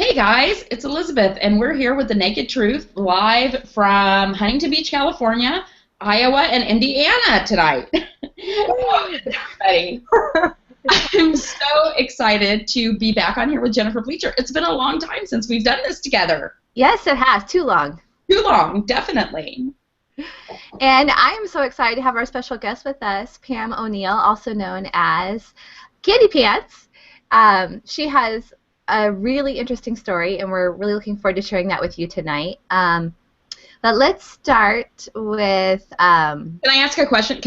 Hey guys, it's Elizabeth, and we're here with The Naked Truth live from Huntington Beach, California, Iowa, and Indiana tonight. Everybody. I'm so excited to be back on here with Jennifer Bleacher. It's been a long time since we've done this together. Yes, it has. Too long. Too long, definitely. And I am so excited to have our special guest with us, Pam O'Neill, also known as Candy Pants. She has a really interesting story, and we're really looking forward to sharing that with you tonight. But let's start with... Can I ask a question?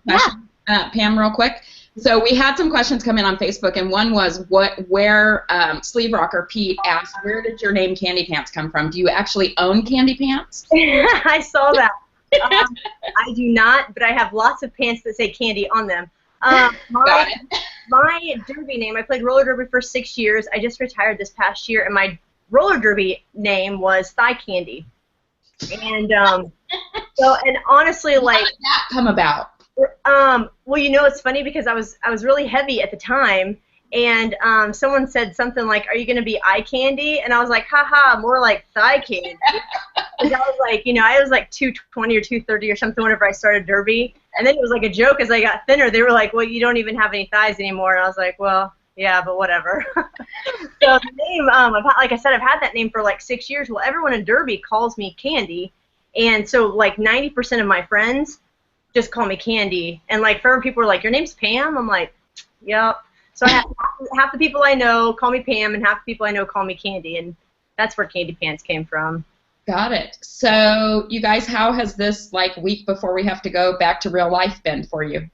Yeah. Pam, real quick? So we had some questions come in on Facebook, and one was where Sleeve Rocker Pete asked, where did your name Candy Pants come from? Do you actually own Candy Pants? I saw that. I do not, but I have lots of pants that say candy on them. My derby name, I played roller derby for 6 years. I just retired this past year, and my roller derby name was Thigh Candy. And and honestly, like, how did that come about? Well, you know, it's funny because I was really heavy at the time, and someone said something like, "Are you going to be eye candy?" And I was like, "Haha, more like thigh candy." Because I was like, I was like 220 or 230 or something whenever I started derby, and then it was like a joke as I got thinner. They were like, "Well, you don't even have any thighs anymore," and I was like, "Well, yeah, but whatever." So the name, like I said, I've had that name for like 6 years. Well, everyone in derby calls me Candy, and so like 90% of my friends just call me Candy, and like for people are like, "Your name's Pam?" I'm like, "Yep." So I have half the people I know call me Pam, and half the people I know call me Candy, and that's where Candy Pants came from. Got it. So you guys, how has this like week before we have to go back to real life been for you?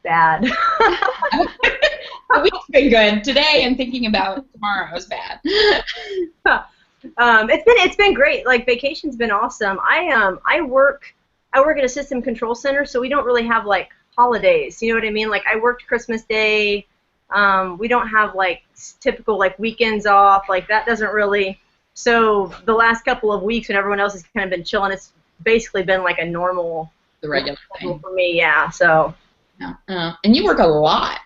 Bad. The week's been good. Today and thinking about tomorrow is bad. It's been great. Like, vacation's been awesome. I work at a system control center, so we don't really have like holidays. You know what I mean? Like, I worked Christmas Day. We don't have like typical like weekends off. Like, that doesn't really. So the last couple of weeks when everyone else has kind of been chilling, it's basically been like a normal. The regular thing for me, yeah. So. Yeah. And you work a lot.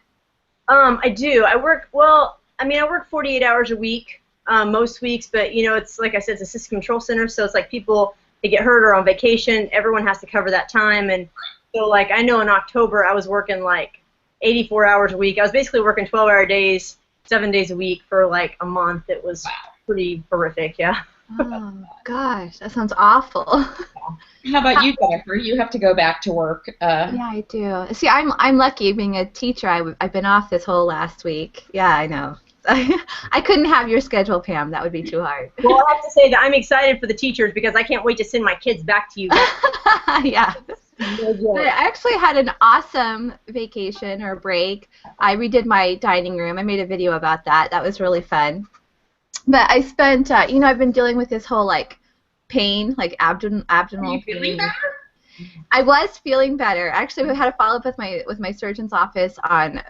I do. I work 48 hours a week. Most weeks, but it's like I said, it's a system control center, so it's like people, they get hurt or on vacation, everyone has to cover that time, and so like I know in October I was working like 84 hours a week. I was basically working 12-hour days, 7 days a week for like a month. It was pretty horrific, yeah. Oh gosh, that sounds awful. How about you, Jennifer? You have to go back to work. Yeah, I do. See, I'm lucky being a teacher. I've been off this whole last week. Yeah, I know. I couldn't have your schedule, Pam. That would be too hard. Well, I have to say that I'm excited for the teachers because I can't wait to send my kids back to you guys. Yeah. I actually had an awesome vacation or break. I redid my dining room. I made a video about that. That was really fun. But I spent, I've been dealing with this whole like pain, like abdominal pain. Are you feeling better? I was feeling better. Actually, we had a follow-up with my surgeon's office on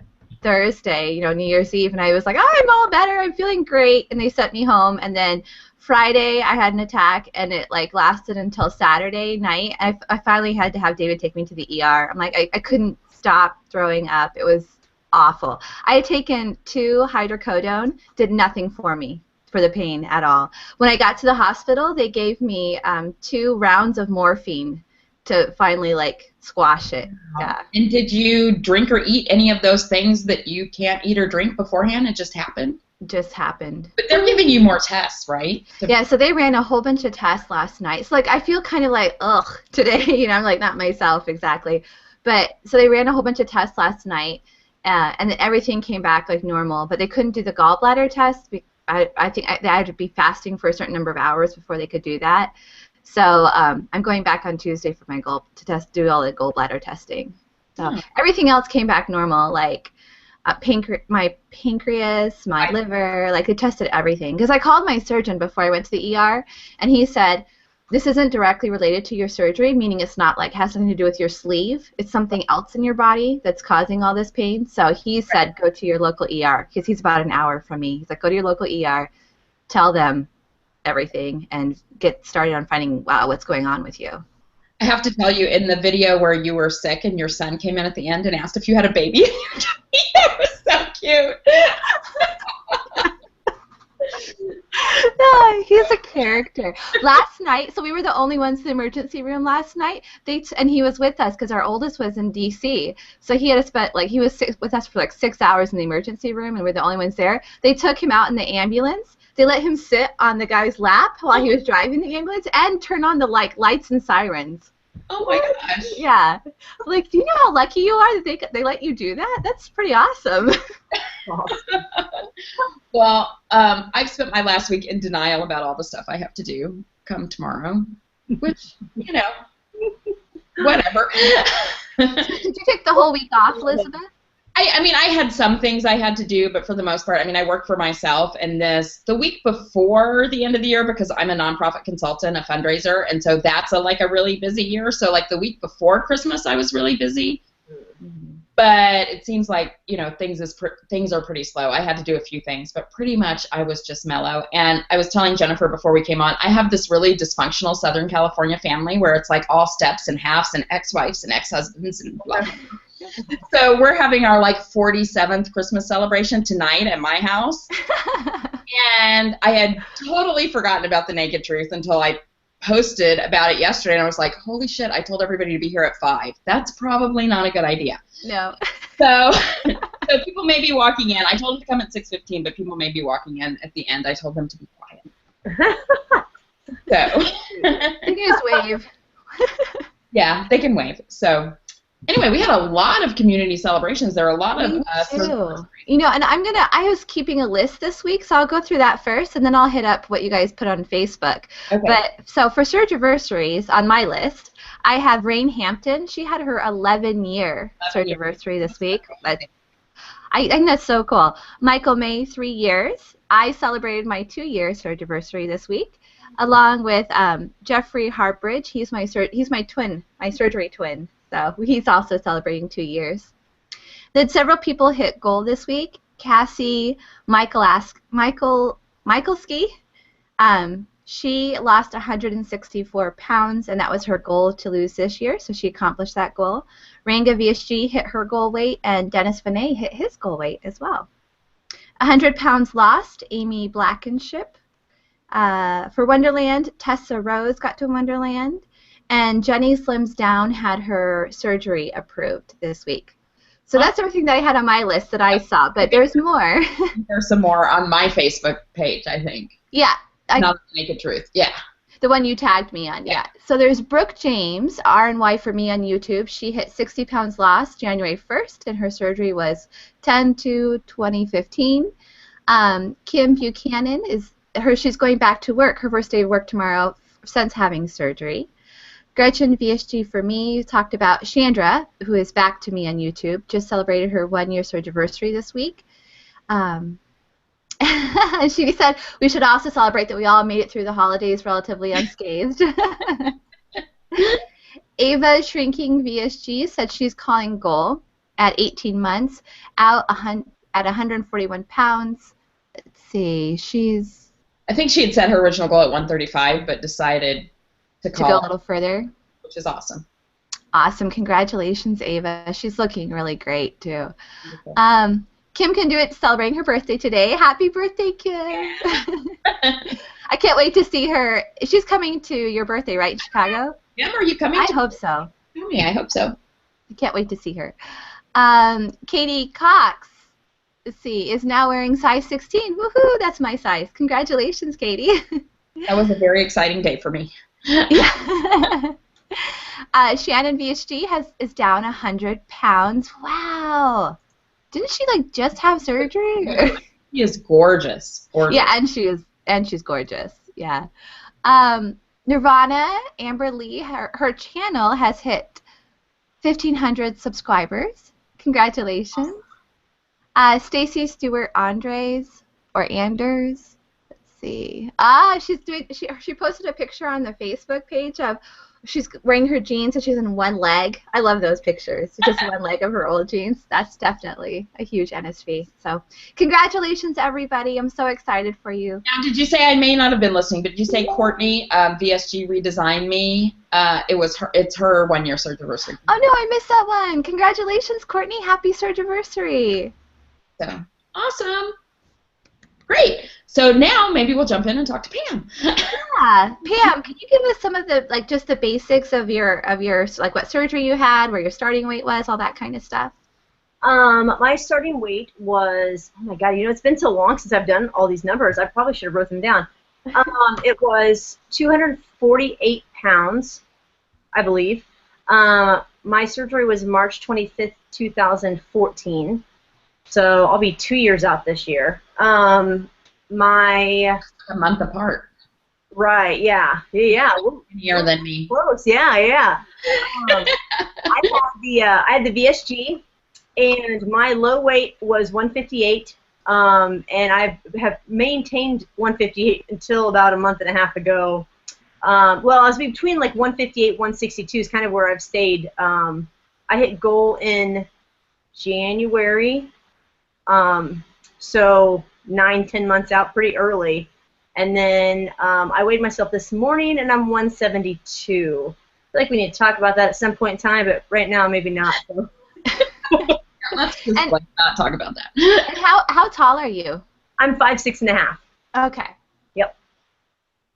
Thursday, New Year's Eve, and I was like, "Oh, I'm all better. I'm feeling great." And they sent me home, and then Friday I had an attack, and it like lasted until Saturday night. I finally had to have David take me to the ER. I'm like, I couldn't stop throwing up. It was awful. I had taken 2 hydrocodone, did nothing for me for the pain at all. When I got to the hospital, they gave me 2 rounds of morphine to finally like squash it. Yeah. And did you drink or eat any of those things that you can't eat or drink beforehand? It just happened? Just happened. But they're giving you more tests, right? Yeah, so they ran a whole bunch of tests last night. So like I feel kind of like, ugh, today, I'm like not myself exactly. But so they ran a whole bunch of tests last night, and then everything came back like normal, but they couldn't do the gallbladder test. I think they had to be fasting for a certain number of hours before they could do that. So I'm going back on Tuesday for my do all the gallbladder testing. So everything else came back normal, like my pancreas, my liver, like they tested everything. Because I called my surgeon before I went to the ER, and he said, this isn't directly related to your surgery, meaning it's not like has something to do with your sleeve. It's something else in your body that's causing all this pain. So he said, go to your local ER, because he's about an hour from me. He's like, go to your local ER, tell them everything, and get started on finding what's going on with you. I have to tell you, in the video where you were sick and your son came in at the end and asked if you had a baby, that was so cute. No, he's a character. Last night, so we were the only ones in the emergency room last night. And he was with us because our oldest was in D.C. So he had spent he was with us for 6 hours in the emergency room, and we're the only ones there. They took him out in the ambulance. They let him sit on the guy's lap while he was driving the ambulance and turn on the lights and sirens. Oh my gosh. Yeah. Do you know how lucky you are that they let you do that? That's pretty awesome. Well, I've spent my last week in denial about all the stuff I have to do come tomorrow, which, whatever. Did you take the whole week off, Elizabeth? I mean, I had some things I had to do, but for the most part, I mean, I work for myself, and the week before the end of the year, because I'm a nonprofit consultant, a fundraiser, and so that's a really busy year. So the week before Christmas, I was really busy, but it seems like things are pretty slow. I had to do a few things, but pretty much I was just mellow. And I was telling Jennifer before we came on, I have this really dysfunctional Southern California family where it's all steps and halves and ex-wives and ex-husbands and blah, blah, blah. So we're having our 47th Christmas celebration tonight at my house, and I had totally forgotten about the naked truth until I posted about it yesterday, and I was like, holy shit, I told everybody to be here at 5. That's probably not a good idea. No. So people may be walking in. I told them to come at 6:15, but people may be walking in at the end. I told them to be quiet. So they can just wave. Yeah, they can wave. So anyway, we had a lot of community celebrations. There are a lot of and I was keeping a list this week, so I'll go through that first, and then I'll hit up what you guys put on Facebook. Okay. But so for Surgiversaries on my list, I have Rain Hampton. She had her 11-year Surgiversary this week. But I think that's so cool. Michael May, 3 years. I celebrated my 2-year Surgiversary this week, along with Jeffrey Hartbridge. He's my twin, my surgery twin. So he's also celebrating 2 years. Then several people hit goal this week. Cassie Michaelski. She lost 164 pounds, and that was her goal to lose this year, so she accomplished that goal. Ranga VSG hit her goal weight, and Dennis Vinay hit his goal weight as well. 100 pounds lost, Amy Blackenship. For Wonderland, Tessa Rose got to Wonderland. And Jenny Slims Down had her surgery approved this week. So that's everything that I had on my list that I saw, but there's more. There's some more on my Facebook page, I think. Yeah. Not the naked truth. Yeah. The one you tagged me on, yeah. So there's Brooke James, R&Y for me on YouTube. She hit 60 pounds lost January 1st, and her surgery was 10/2/2015. Kim Buchanan she's going back to work. Her first day of work tomorrow since having surgery. Gretchen VSG for me talked about Chandra, who is back to me on YouTube, just celebrated her 1-year surgiversary this week. She said we should also celebrate that we all made it through the holidays relatively unscathed. Ava Shrinking VSG said she's calling goal at 18 months, out at 141 pounds. Let's see, I think she had set her original goal at 135, but decided to go a little further, which is awesome. Awesome. Congratulations, Ava. She's looking really great, too. Kim can do it celebrating her birthday today. Happy birthday, Kim. I can't wait to see her. She's coming to your birthday, right, in Chicago? Yeah, are you coming? I hope so. I hope so. I can't wait to see her. Katie Cox, let's see, is now wearing size 16. Woohoo, that's my size. Congratulations, Katie. That was a very exciting day for me. Yeah. Shannon VSG is down 100 pounds. Wow. Didn't she just have surgery? She is gorgeous. Yeah, and she's gorgeous. Yeah. Nirvana Amber Lee, her channel has hit 1,500 subscribers. Congratulations. Stacy Stewart Andres or Anders. Let's see. She posted a picture on the Facebook page of she's wearing her jeans and she's in one leg. I love those pictures. Just one leg of her old jeans. That's definitely a huge NSV. So congratulations, everybody. I'm so excited for you. Now, did you say, I may not have been listening, but did you say Courtney, VSG redesigned me? It's her 1-year surgiversary. Oh, no, I missed that one. Congratulations, Courtney. Happy surgiversary. So, awesome. Great. So So now maybe we'll jump in and talk to Pam. Yeah, Pam, can you give us some of the just the basics of your like what surgery you had, where your starting weight was, all that kind of stuff? My starting weight was, oh my God, it's been so long since I've done all these numbers. I probably should have wrote them down. It was 248 pounds, I believe. My surgery was March 25th, 2014. So I'll be 2 years out this year. A month apart. Right, yeah. Younger than me. Close, yeah. I had the VSG, and my low weight was 158, and I have maintained 158 until about a month and a half ago. Well, I was between like 158, 162 is kind of where I've stayed. I hit goal in January, so 9-10 months out, pretty early. And then I weighed myself this morning, and I'm 172. I feel like we need to talk about that at some point in time, but right now maybe not. So. Let's just not talk about that. And how tall are you? I'm 5'6.5". Okay. Yep.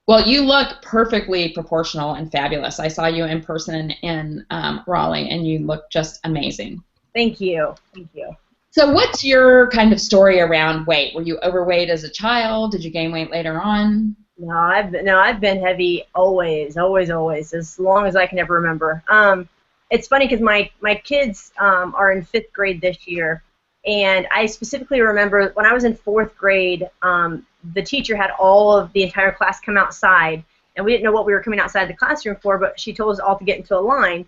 Well, you look perfectly proportional and fabulous. I saw you in person in Raleigh, and you look just amazing. Thank you. So what's your kind of story around weight? Were you overweight as a child? Did you gain weight later on? No, I've been heavy always, as long as I can ever remember. It's funny because my kids are in 5th grade this year, and I specifically remember when I was in 4th grade, the teacher had all of the entire class come outside, and we didn't know what we were coming outside the classroom for, but she told us all to get into a line,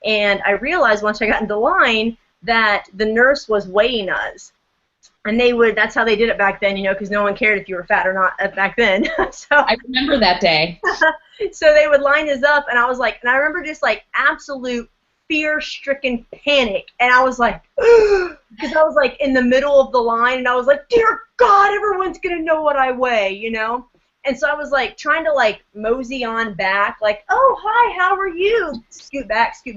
and I realized once I got into line that the nurse was weighing us, and that's how they did it back then, because no one cared if you were fat or not back then. So I remember that day. So they would line us up, and I was like, and I remember just like absolute fear-stricken panic, and I was like, because I was like in the middle of the line, and I was like, dear God, everyone's gonna know what I weigh, And so I was like trying to like mosey on back, like, oh hi, how are you? Scoot back in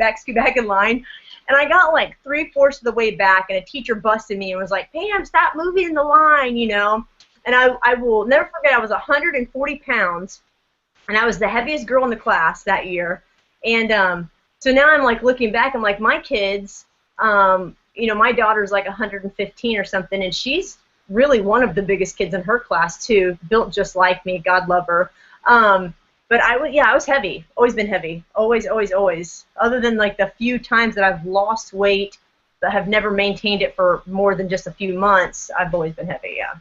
line. And I got like 3/4 of the way back, and a teacher busted me and was like, Pam, stop moving in the line, And I will never forget, I was 140 pounds, and I was the heaviest girl in the class that year. And so now I'm like looking back, I'm like, my kids, my daughter's like 115 or something, and she's really one of the biggest kids in her class too, built just like me, God love her. But I was heavy, always been heavy, always. Other than like the few times that I've lost weight but have never maintained it for more than just a few months, I've always been heavy, yeah.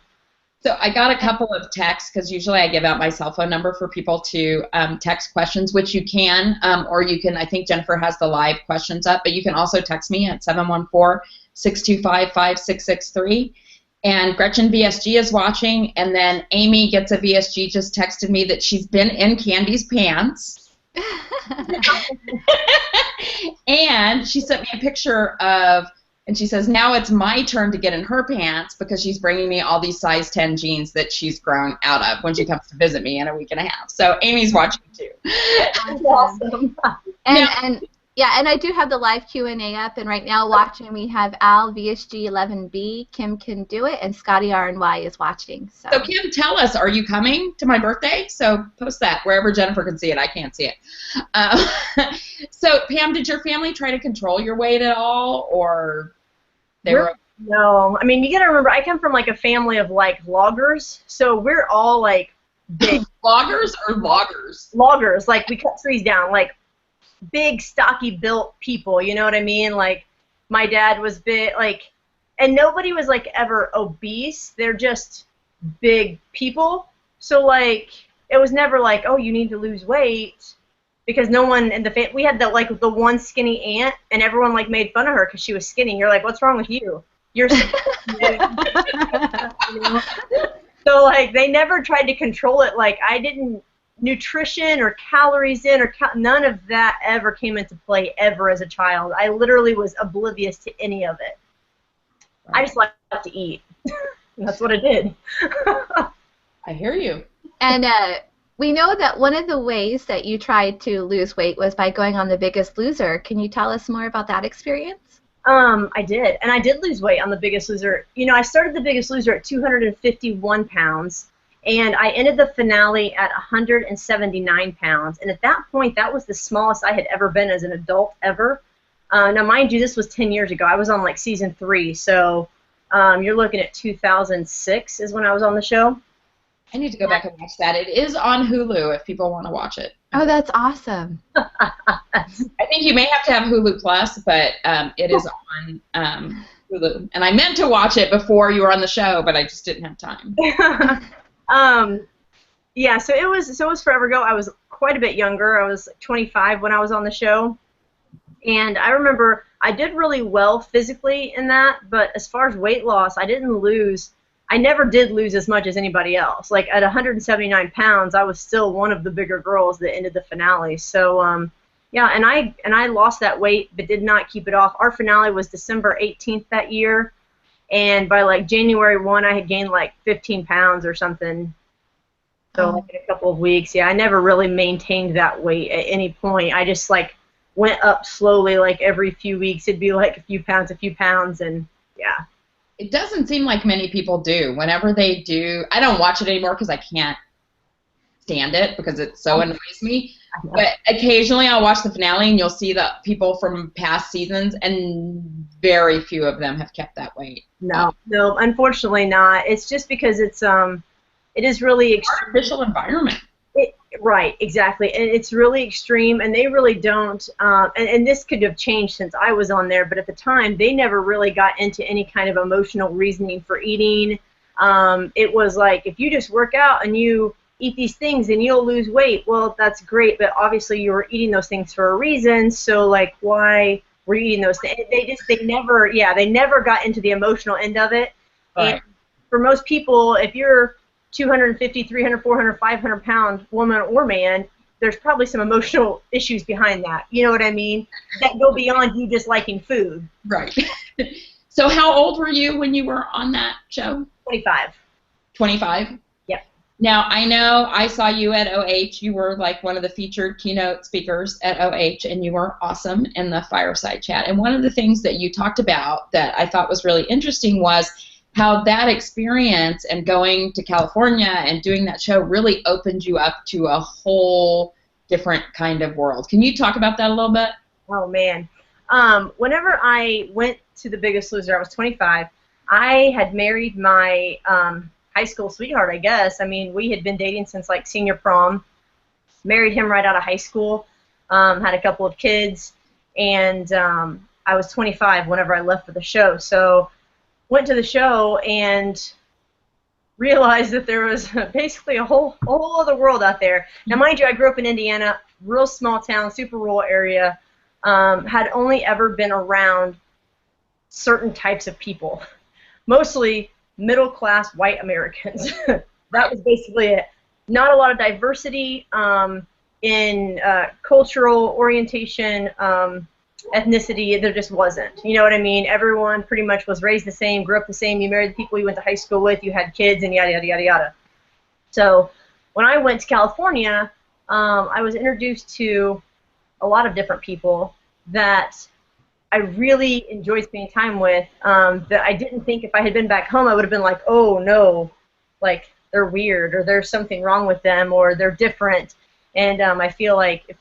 So I got a couple of texts, because usually I give out my cell phone number for people to text questions, which you can, or you can, I think Jennifer has the live questions up, but you can also text me at 714-625-5663. And Gretchen VSG is watching, and then Amy gets a VSG, just texted me that she's been in Candy's pants. And she sent me a picture of, and she says, now it's my turn to get in her pants, because she's bringing me all these size 10 jeans that she's grown out of when she comes to visit me in a week and a half. So Amy's watching too. Awesome. And I do have the live Q&A up, and right now watching we have Al VSG11B, Kim Can Do It, and Scotty RNY is watching. So Kim, tell us, are you coming to my birthday? So post that wherever Jennifer can see it. I can't see it. So Pam, did your family try to control your weight at all, or they were? No, I mean, you gotta remember, I come from like a family of like loggers, so we're all like big. Loggers or loggers? Loggers, like we cut trees down, like big, stocky built people, you know what I mean? Like, my dad was big, like, and nobody was, like, ever obese. They're just big people. So, like, it was never like, oh, you need to lose weight, because no one in the family, we had the one skinny aunt, and everyone, like, made fun of her because she was skinny. You're like, what's wrong with you? You're skinny. You know? So, like, they never tried to control it. Like, I didn't, nutrition or calories in or none of that ever came into play ever as a child. I literally was oblivious to any of it. I just liked to eat. That's what I did. I hear you. And we know that one of the ways that you tried to lose weight was by going on The Biggest Loser. Can you tell us more about that experience? I did. And I did lose weight on The Biggest Loser. You know, I started The Biggest Loser at 251 pounds. And I ended the finale at 179 pounds. And at that point, that was the smallest I had ever been as an adult ever. Now, mind you, this was 10 years ago. I was on like season 3, so you're looking at 2006 is when I was on the show. I need to go back and watch that. It is on Hulu if people want to watch it. Oh, that's awesome. I think you may have to have Hulu Plus, but it is on Hulu. And I meant to watch it before you were on the show, but I just didn't have time. Yeah, so it was forever ago. I was quite a bit younger. I was 25 when I was on the show. And I remember I did really well physically in that, but as far as weight loss, I didn't lose. I never did lose as much as anybody else. Like at 179 pounds, I was still one of the bigger girls that ended the finale. So yeah, and I lost that weight, but did not keep it off. Our finale was December 18th that year, and by like January 1, I had gained like 15 pounds or something. So like in a couple of weeks, yeah, I never really maintained that weight at any point. I just like went up slowly, like every few weeks. It'd be like a few pounds, and yeah. It doesn't seem like many people do. Whenever they do, I don't watch it anymore because I can't stand it because it so annoys me. But occasionally I'll watch the finale and you'll see the people from past seasons, and very few of them have kept that weight. No, unfortunately not. It's just because it is really artificial environment. Right, exactly, and it's really extreme, and they really don't, and this could have changed since I was on there, but at the time, they never really got into any kind of emotional reasoning for eating. It was like, if you just work out and you eat these things, then you'll lose weight. Well, that's great, but obviously you were eating those things for a reason, so like, why were you eating those things? They never got into the emotional end of it. Right. And for most people, if you're 250, 300, 400, 500 pound woman or man, there's probably some emotional issues behind that. You know what I mean? That go beyond you just liking food. Right. So how old were you when you were on that show? 25. 25? Yep. Now, I know I saw you at OH. You were like one of the featured keynote speakers at OH, and you were awesome in the fireside chat. And one of the things that you talked about that I thought was really interesting was how that experience and going to California and doing that show really opened you up to a whole different kind of world. Can you talk about that a little bit? Oh, man. Whenever I went to The Biggest Loser, I was 25. I had married my high school sweetheart, I guess. I mean, we had been dating since, like, senior prom. Married him right out of high school. Had a couple of kids. And I was 25 whenever I left for the show. So went to the show and realized that there was basically a whole other world out there. Now, mind you, I grew up in Indiana, real small town, super rural area, had only ever been around certain types of people, mostly middle-class white Americans. That was basically it. Not a lot of diversity in cultural orientation, ethnicity, there just wasn't. You know what I mean? Everyone pretty much was raised the same, grew up the same, you married the people you went to high school with, you had kids, and yada, yada, yada, yada. So when I went to California, I was introduced to a lot of different people that I really enjoyed spending time with, that I didn't think if I had been back home I would have been like, oh no, like they're weird, or there's something wrong with them, or they're different. And I feel like if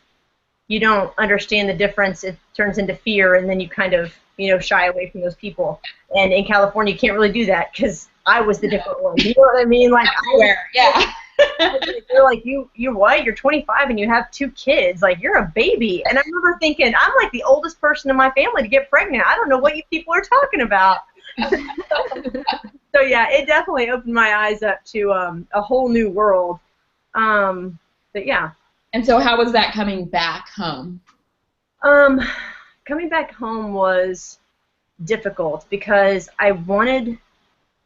you don't understand the difference, it turns into fear, and then you kind of, shy away from those people. And in California, you can't really do that because I was the different one. You know what I mean? Like, yeah. You're like, you're what? You're 25 and you have 2 kids. Like, you're a baby. And I remember thinking, I'm like the oldest person in my family to get pregnant. I don't know what you people are talking about. So yeah, it definitely opened my eyes up to a whole new world. But yeah. And so how was that coming back home? Coming back home was difficult because I wanted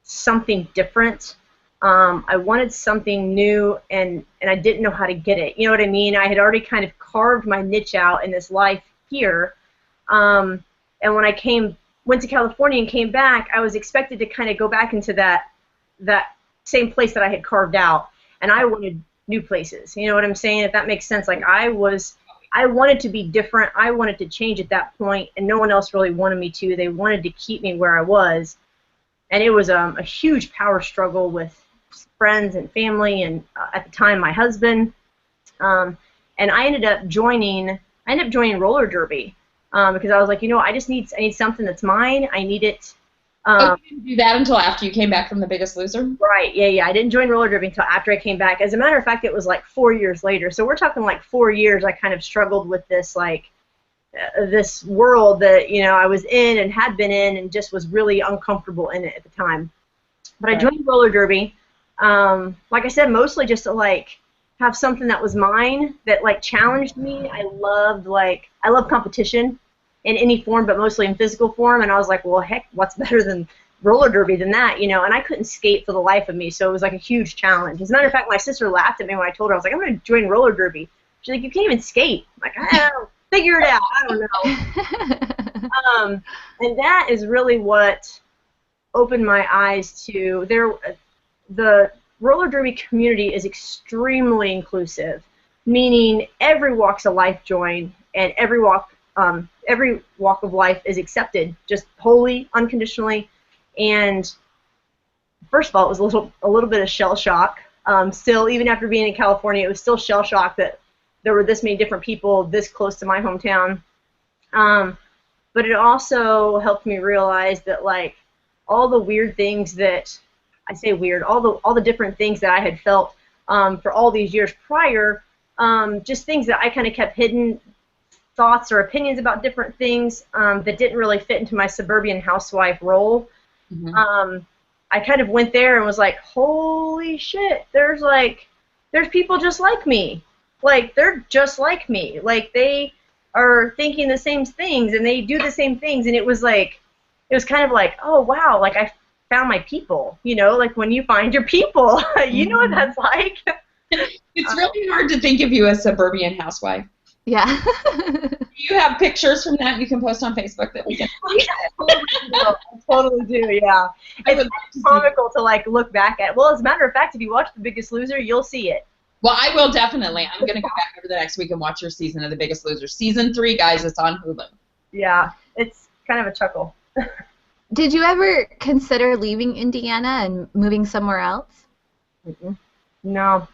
something different. I wanted something new, and I didn't know how to get it. You know what I mean? I had already kind of carved my niche out in this life here. And when I went to California and came back, I was expected to kind of go back into that same place that I had carved out, and I wanted new places. You know what I'm saying? If that makes sense. Like, I wanted to be different. I wanted to change at that point, and no one else really wanted me to. They wanted to keep me where I was, and it was a huge power struggle with friends and family, and at the time my husband. And I ended up joining roller derby because I was like, I need something that's mine. I need it. You didn't do that until after you came back from The Biggest Loser? Right. Yeah. I didn't join roller derby until after I came back. As a matter of fact, it was like 4 years later. So we're talking like 4 years. I kind of struggled with this this world that I was in and had been in, and just was really uncomfortable in it at the time. But I joined roller derby. Like I said, mostly just to have something that was mine that challenged me. I love competition in any form, but mostly in physical form. And I was like, well, heck, what's better than roller derby than that, And I couldn't skate for the life of me, so it was like a huge challenge. As a matter of fact, my sister laughed at me when I told her. I was like, I'm going to join roller derby. She's like, you can't even skate. I'm like, I don't figure it out. I don't know. And that is really what opened my eyes to the roller derby community is extremely inclusive, meaning every walks of life join, and every walk of life is accepted, just wholly, unconditionally. And first of all, it was a little bit of shell shock. Still, even after being in California, it was still shell shock that there were this many different people this close to my hometown. But it also helped me realize that all the weird things that I say weird, all the different things that I had felt for all these years prior, just things that I kind of kept hidden, thoughts or opinions about different things that didn't really fit into my suburban housewife role. Mm-hmm. I kind of went there and was like, holy shit, there's people just like me. They're just like me. They are thinking the same things, and they do the same things. And it was kind of like, oh, wow, I found my people, when you find your people, you know what that's like. It's really hard to think of you as suburban housewife. Yeah. Do you have pictures from that you can post on Facebook that we can? I totally do, yeah. It's comical to look back at. Well, as a matter of fact, if you watch The Biggest Loser, you'll see it. Well, I will definitely. I'm going to go back over the next week and watch your season of The Biggest Loser. Season 3, guys, it's on Hulu. Yeah, it's kind of a chuckle. Did you ever consider leaving Indiana and moving somewhere else? Mm-mm. No.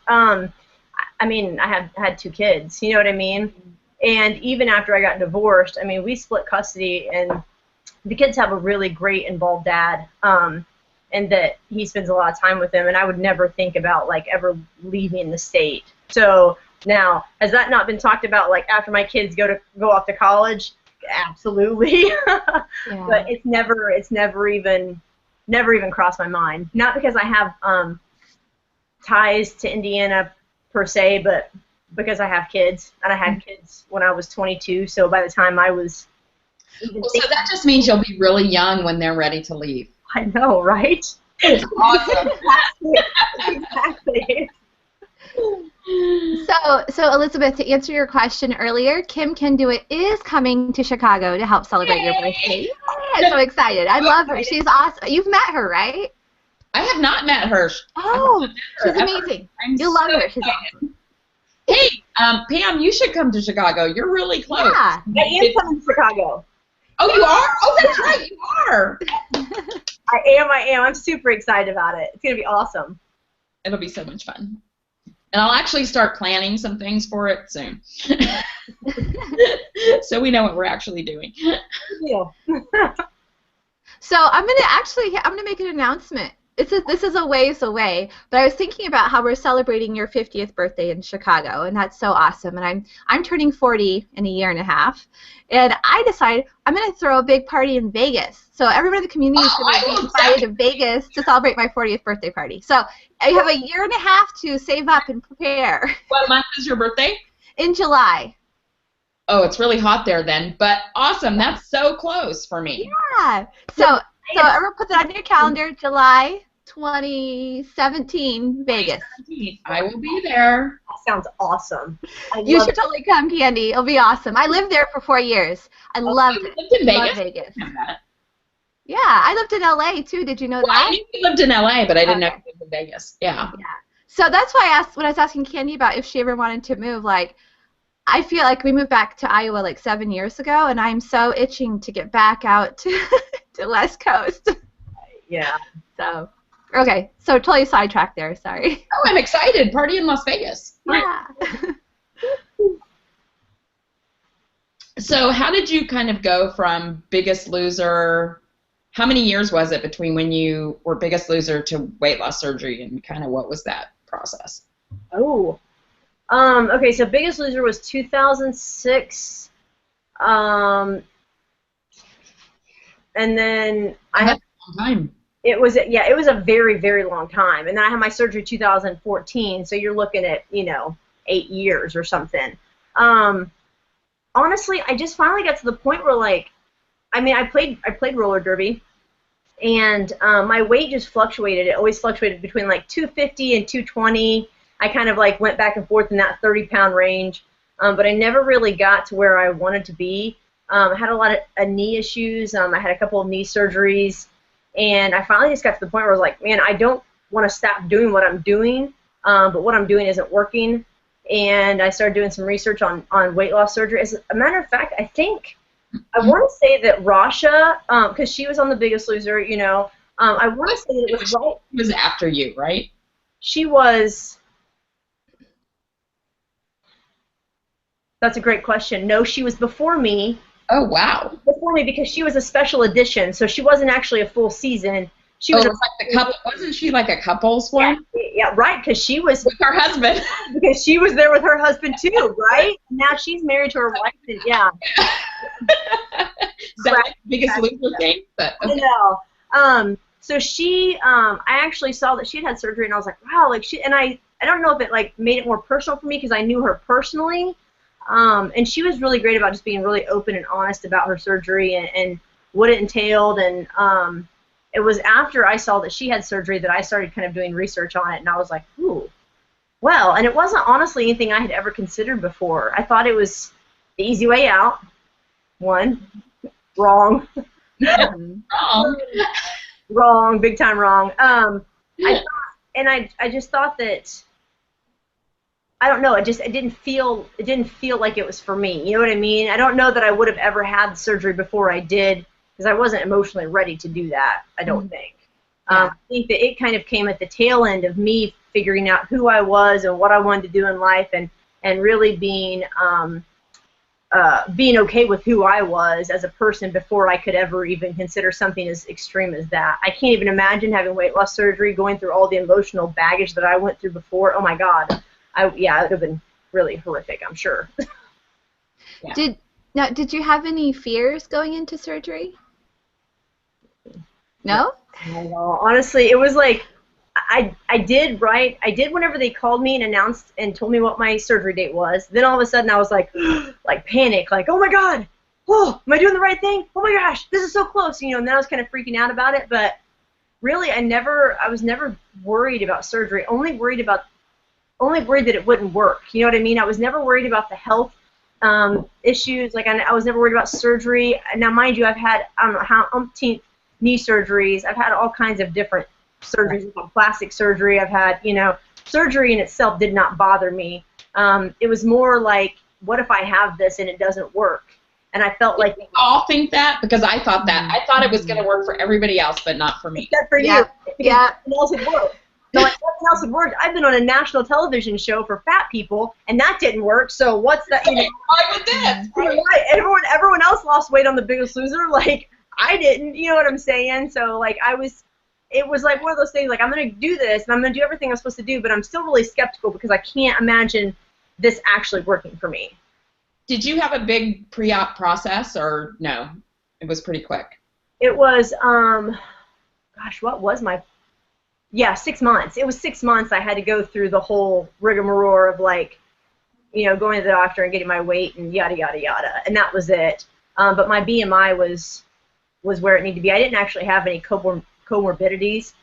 I mean, I had 2 kids, you know what I mean? And even after I got divorced, I mean, we split custody, and the kids have a really great involved dad, and that he spends a lot of time with them, and I would never think about, ever leaving the state. So now, has that not been talked about, after my kids go off to college? Absolutely. Yeah. But it's never even crossed my mind. Not because I have ties to Indiana per se, but because I have kids, and I had kids when I was 22, so by the time I was so that just means you'll be really young when they're ready to leave. I know, right? It's awesome. Exactly. So Elizabeth, to answer your question earlier, Kim Can Do It is coming to Chicago to help celebrate your birthday. Yeah, I'm so excited. I love her. She's awesome. You've met her, right? I have not met her. Oh, she's amazing. You'll love her. She's awesome. Hey, Pam, you should come to Chicago. You're really close. Yeah. I am coming to Chicago. Oh, you are? Oh, that's right, you are. I am. I'm super excited about it. It's going to be awesome. It'll be so much fun. And I'll actually start planning some things for it soon. So we know what we're actually doing. Yeah. So I'm gonna make an announcement. This is a ways away, but I was thinking about how we're celebrating your 50th birthday in Chicago, and that's so awesome. And I'm turning 40 in a year and a half, and I decided I'm gonna throw a big party in Vegas. So everybody in the community is gonna be invited to Vegas to celebrate my 40th birthday party. So I have a year and a half to save up and prepare. What month is your birthday? In July. Oh, it's really hot there then, but awesome. That's so close for me. Yeah. So I'm gonna put that on your calendar, July 2017, Vegas. I will be there. That sounds awesome. You should totally come, Candy. It'll be awesome. I lived there for 4 years. I loved it. You lived in Vegas? Love Vegas. Yeah, I lived in LA too. Did you know that? I knew you lived in LA, but I didn't know you lived in Vegas. Yeah. Yeah. So that's why I asked when I was asking Candy about if she ever wanted to move. I feel like we moved back to Iowa 7 years ago, and I'm so itching to get back out to the West Coast. Yeah. So. Okay, so totally sidetracked there. Sorry. Oh, I'm excited. Party in Las Vegas. Yeah. So how did you kind of go from Biggest Loser? How many years was it between when you were Biggest Loser to weight loss surgery, and kind of what was that process? Oh. Okay, so Biggest Loser was 2006. And then That's a long time. it was a very, very long time. And then I had my surgery 2014, so you're looking at, 8 years or something. Honestly, I just finally got to the point where, like, I played roller derby, and my weight just fluctuated. It always fluctuated between like 250 and 220. I kind of like went back and forth in that 30-pound range, but I never really got to where I wanted to be. I had a lot of knee issues. I had a couple of knee surgeries, and I finally just got to the point where I was like, man, I don't want to stop doing what I'm doing, but what I'm doing isn't working. And I started doing some research on weight loss surgery. As a matter of fact, I think I want to say that Rasha, because she was on The Biggest Loser, I want to say that it was right. It was after you, right? She was. That's a great question. No, she was before me. Oh, wow. Before me, because she was a special edition, so she wasn't actually a full season. She was like the couple. Wasn't she like a couples one? Yeah, right, because she was with her husband. Because she was there with her husband too, right? Now she's married to her wife, and yeah. So like Biggest Loser thing, but okay. I know. So she, I actually saw that she had surgery, and I was like, wow, like and I don't know if it like made it more personal for me because I knew her personally, and she was really great about just being really open and honest about her surgery and what it entailed, and it was after I saw that she had surgery that I started kind of doing research on it, and I was like, ooh, well, and it wasn't honestly anything I had ever considered before. I thought it was the easy way out. One, wrong. Wrong, big time wrong. I just thought that, I don't know, it didn't feel like it was for me. You know what I mean? I don't know that I would have ever had surgery before I did, because I wasn't emotionally ready to do that, I don't think. I think that it kind of came at the tail end of me figuring out who I was and what I wanted to do in life, and really being okay with who I was as a person before I could ever even consider something as extreme as that. I can't even imagine having weight loss surgery, going through all the emotional baggage that I went through before. Oh my God. It would have been really horrific, I'm sure. Yeah. Did you have any fears going into surgery? No? No, honestly, it was like I did whenever they called me and announced and told me what my surgery date was. Then all of a sudden I was like like panic, like, oh my God, oh, am I doing the right thing? Oh my gosh, this is so close, and then I was kind of freaking out about it. But really, I was never worried about surgery. Only worried that it wouldn't work. You know what I mean? I was never worried about the health issues. Like I was never worried about surgery. Now, mind you, I've had I don't know how umpteenth knee surgeries. I've had all kinds of different surgeries. I've had plastic surgery. I've had, surgery in itself did not bother me. It was more like, what if I have this and it doesn't work? And I felt like... We all think that, because I thought that. I thought it was going to work for everybody else, but not for me. Except for you. Yeah. Nothing else had worked. So like, nothing else had worked. I've been on a national television show for fat people, and that didn't work. So what's that? Why would that? Everyone else lost weight on The Biggest Loser. Like, I didn't. You know what I'm saying? So like, it was like one of those things. Like, I'm gonna do this, and I'm gonna do everything I'm supposed to do, but I'm still really skeptical because I can't imagine this actually working for me. Did you have a big pre-op process, or no? It was pretty quick. It was, gosh, what was my... Yeah, 6 months. It was 6 months. I had to go through the whole rigmarole of, like, going to the doctor and getting my weight and yada, yada, yada. And that was it. But my BMI was where it needed to be. I didn't actually have any comorbidities.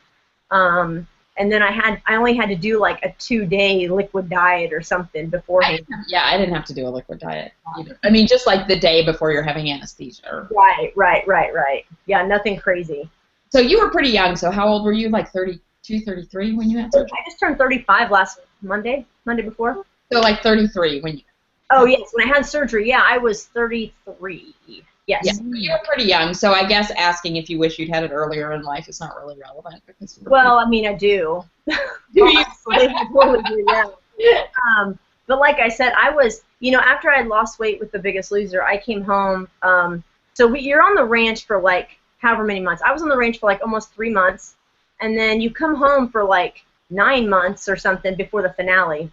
And then I only had to do, like, a 2-day liquid diet or something beforehand. I didn't have to do a liquid diet either. I mean, just, like, the day before you're having anesthesia. Right. Yeah, nothing crazy. So you were pretty young. So how old were you? Like 32, 33 when you had surgery? I just turned 35 last Monday before. So like 33 when you... Oh, yes. When I had surgery, yeah, I was 33. Yes. Yeah, but you were pretty young, so I guess asking if you wish you'd had it earlier in life is not really relevant because. Well, I mean, I do. Honestly, I totally do. Yeah. But like I said, I was, after I lost weight with The Biggest Loser, I came home. So you're on the ranch for like however many months. I was on the ranch for like almost 3 months, and then you come home for like 9 months or something before the finale.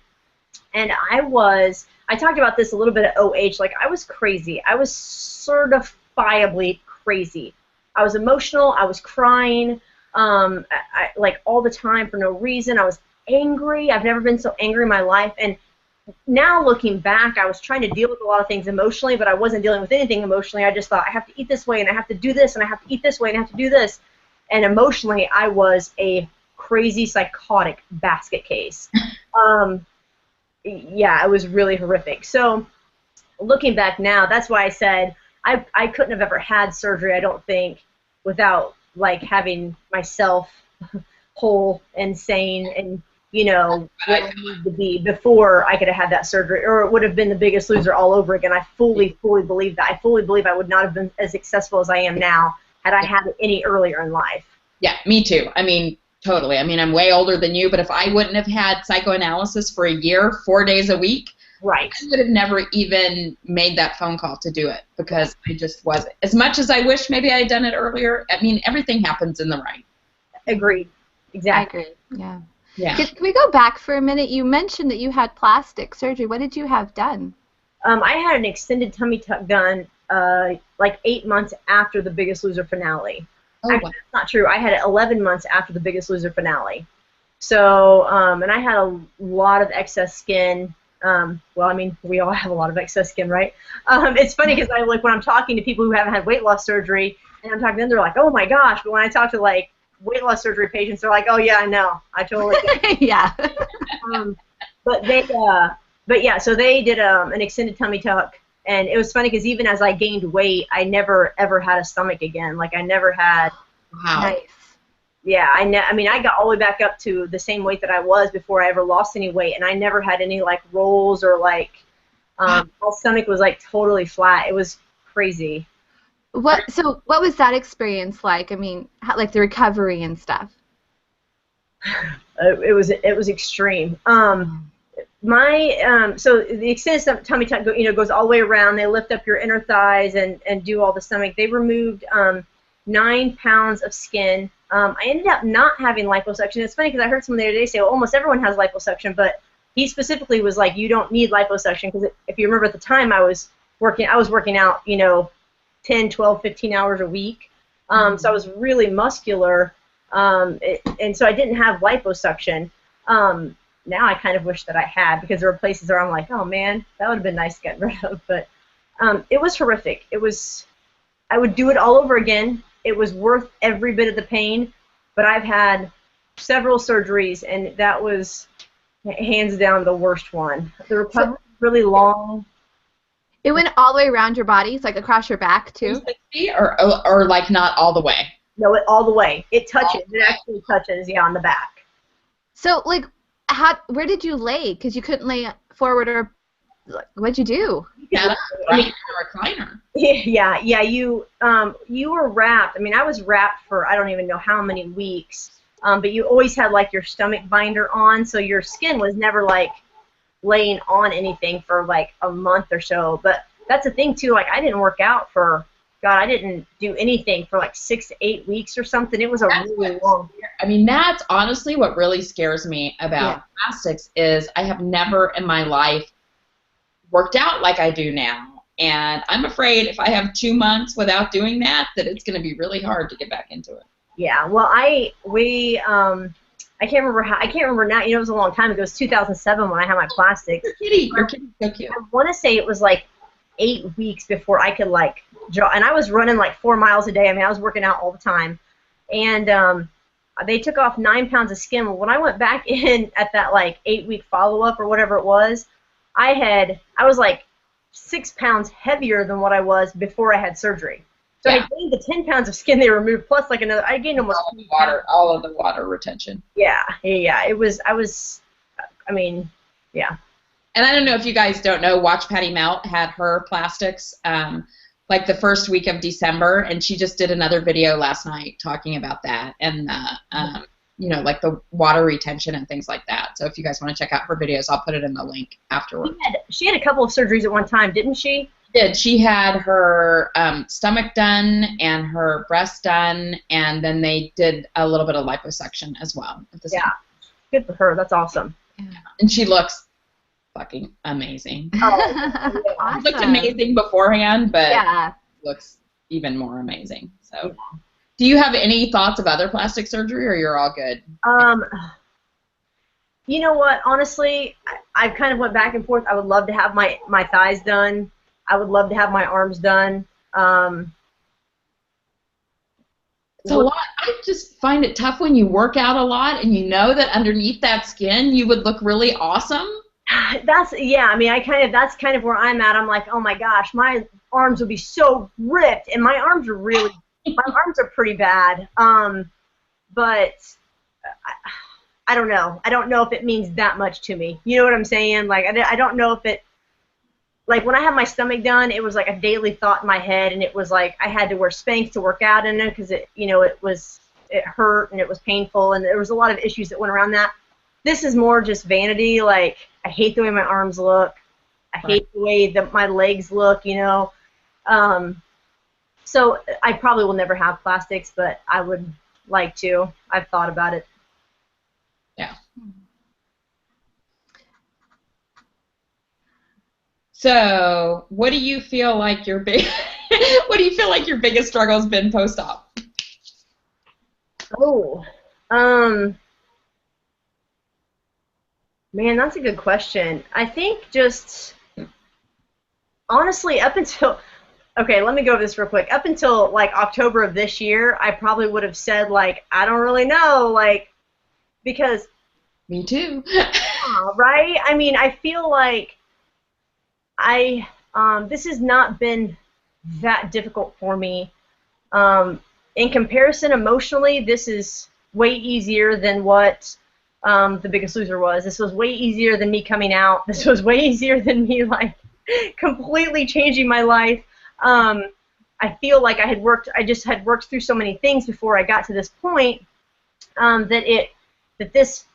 And I talked about this a little bit at OH, like I was crazy. I was certifiably crazy. I was emotional. I was crying, like all the time for no reason. I was angry. I've never been so angry in my life. And now looking back, I was trying to deal with a lot of things emotionally, but I wasn't dealing with anything emotionally. I just thought I have to eat this way, and I have to do this, and I have to eat this way, and I have to do this. And emotionally, I was a crazy, psychotic basket case. Yeah, it was really horrific. So looking back now, that's why I said I couldn't have ever had surgery, I don't think, without like having myself whole and sane and where I need to be before I could have had that surgery, or it would have been The Biggest Loser all over again. I fully believe that. I fully believe I would not have been as successful as I am now had I had it any earlier in life. Yeah, me too. I mean, totally. I mean, I'm way older than you, but if I wouldn't have had psychoanalysis for a year, 4 days a week, right, I would have never even made that phone call to do it because I just wasn't. As much as I wish maybe I had done it earlier, I mean, everything happens in the right. Agreed. Exactly. I agree. Yeah. Yeah. Can we go back for a minute? You mentioned that you had plastic surgery. What did you have done? I had an extended tummy tuck done like 8 months after The Biggest Loser finale. Oh, Actually, wow. that's not true. I had it 11 months after The Biggest Loser finale. So, and I had a lot of excess skin. Well, I mean, we all have a lot of excess skin, right? It's funny because when I'm talking to people who haven't had weight loss surgery, and I'm talking to them, they're like, oh my gosh. But when I talk to like weight loss surgery patients, they're like, oh yeah, I know. I totally get it. Yeah. But yeah, so they did an extended tummy tuck. And it was funny because even as I gained weight, I never, ever had a stomach again. Like, I never had. Wow. Nice. Yeah, I mean, I got all the way back up to the same weight that I was before I ever lost any weight. And I never had any, like, rolls or, like, my stomach was, like, totally flat. It was crazy. So what was that experience like? I mean, like the recovery and stuff? It was extreme. So the extended tummy tuck, goes all the way around. They lift up your inner thighs and do all the stomach. They removed 9 pounds of skin. I ended up not having liposuction. It's funny because I heard someone the other day say, well, almost everyone has liposuction, but he specifically was like, you don't need liposuction because if you remember at the time I was working out, 10, 12, 15 hours a week. So I was really muscular, and so I didn't have liposuction. Now I kind of wish that I had because there were places where I'm like, oh man, that would have been nice to get rid of. But it was horrific. I would do it all over again. It was worth every bit of the pain. But I've had several surgeries, and that was hands down the worst one. The recovery was really long. It went all the way around your body, like across your back too? 360 or like not all the way? No, all the way. It touches. It actually touches, yeah, on the back. So, like, where did you lay? Because you couldn't lay forward or what'd you do? Yeah, right in a recliner. Yeah. You were wrapped. I mean, I was wrapped for I don't even know how many weeks. But you always had like your stomach binder on, so your skin was never like laying on anything for like a month or so. But that's the thing too. Like I didn't work out for I didn't do anything for like 6 to 8 weeks or something. It was really long. I mean, that's honestly what really scares me about plastics is I have never in my life worked out like I do now. And I'm afraid if I have 2 months without doing that it's going to be really hard to get back into it. Yeah, well, I can't remember now. It was a long time ago. It was 2007 when I had my plastics. Your kitty's so cute. I want to say it was like 8 weeks before I could like jog, and I was running like 4 miles a day. I mean, I was working out all the time, and they took off 9 pounds of skin. Well, when I went back in at that like 8-week follow-up or whatever it was, I was like 6 pounds heavier than what I was before I had surgery. So I gained the 10 pounds of skin they removed, plus like another. I gained almost all of the water retention. Yeah. It was. Yeah. And I don't know if you guys don't know, Watch Patty Melt had her plastics like the first week of December, and she just did another video last night talking about that and you know, like the water retention and things like that. So if you guys want to check out her videos, I'll put it in the link afterwards. She had a couple of surgeries at one time, didn't she? She had her stomach done and her breast done, and then they did a little bit of liposuction as well at the same time. Good for her. That's awesome. Yeah. And she looks fucking amazing. Oh, Awesome. Looked amazing beforehand, but looks even more amazing. So, do you have any thoughts of other plastic surgery, or you're all good? You know what? Honestly, I've kind of went back and forth. I would love to have my thighs done. I would love to have my arms done. It's a lot. I just find it tough when you work out a lot and you know that underneath that skin you would look really awesome. Yeah. I mean, that's kind of where I'm at. I'm like, oh my gosh, my arms would be so ripped, and my arms are pretty bad. But I don't know. I don't know if it means that much to me. You know what I'm saying? Like, I don't know if it. Like, when I had my stomach done, it was like a daily thought in my head, and it was like I had to wear Spanx to work out in it because it hurt and it was painful, and there was a lot of issues that went around that. This is more just vanity. Like, I hate the way my arms look. I hate the way that my legs look, you know. So I probably will never have plastics, but I would like to. I've thought about it. Yeah. So, what do you feel like your biggest struggle has been post-op? Oh, man, that's a good question. I think just honestly, up until let me go over this real quick. Up until like October of this year, I probably would have said like I don't really know, like, because me too. Right? I mean, I feel like this has not been that difficult for me. In comparison, emotionally, this is way easier than what The Biggest Loser was. This was way easier than me coming out. This was way easier than me like completely changing my life. I feel like I just had worked through so many things before I got to this point that this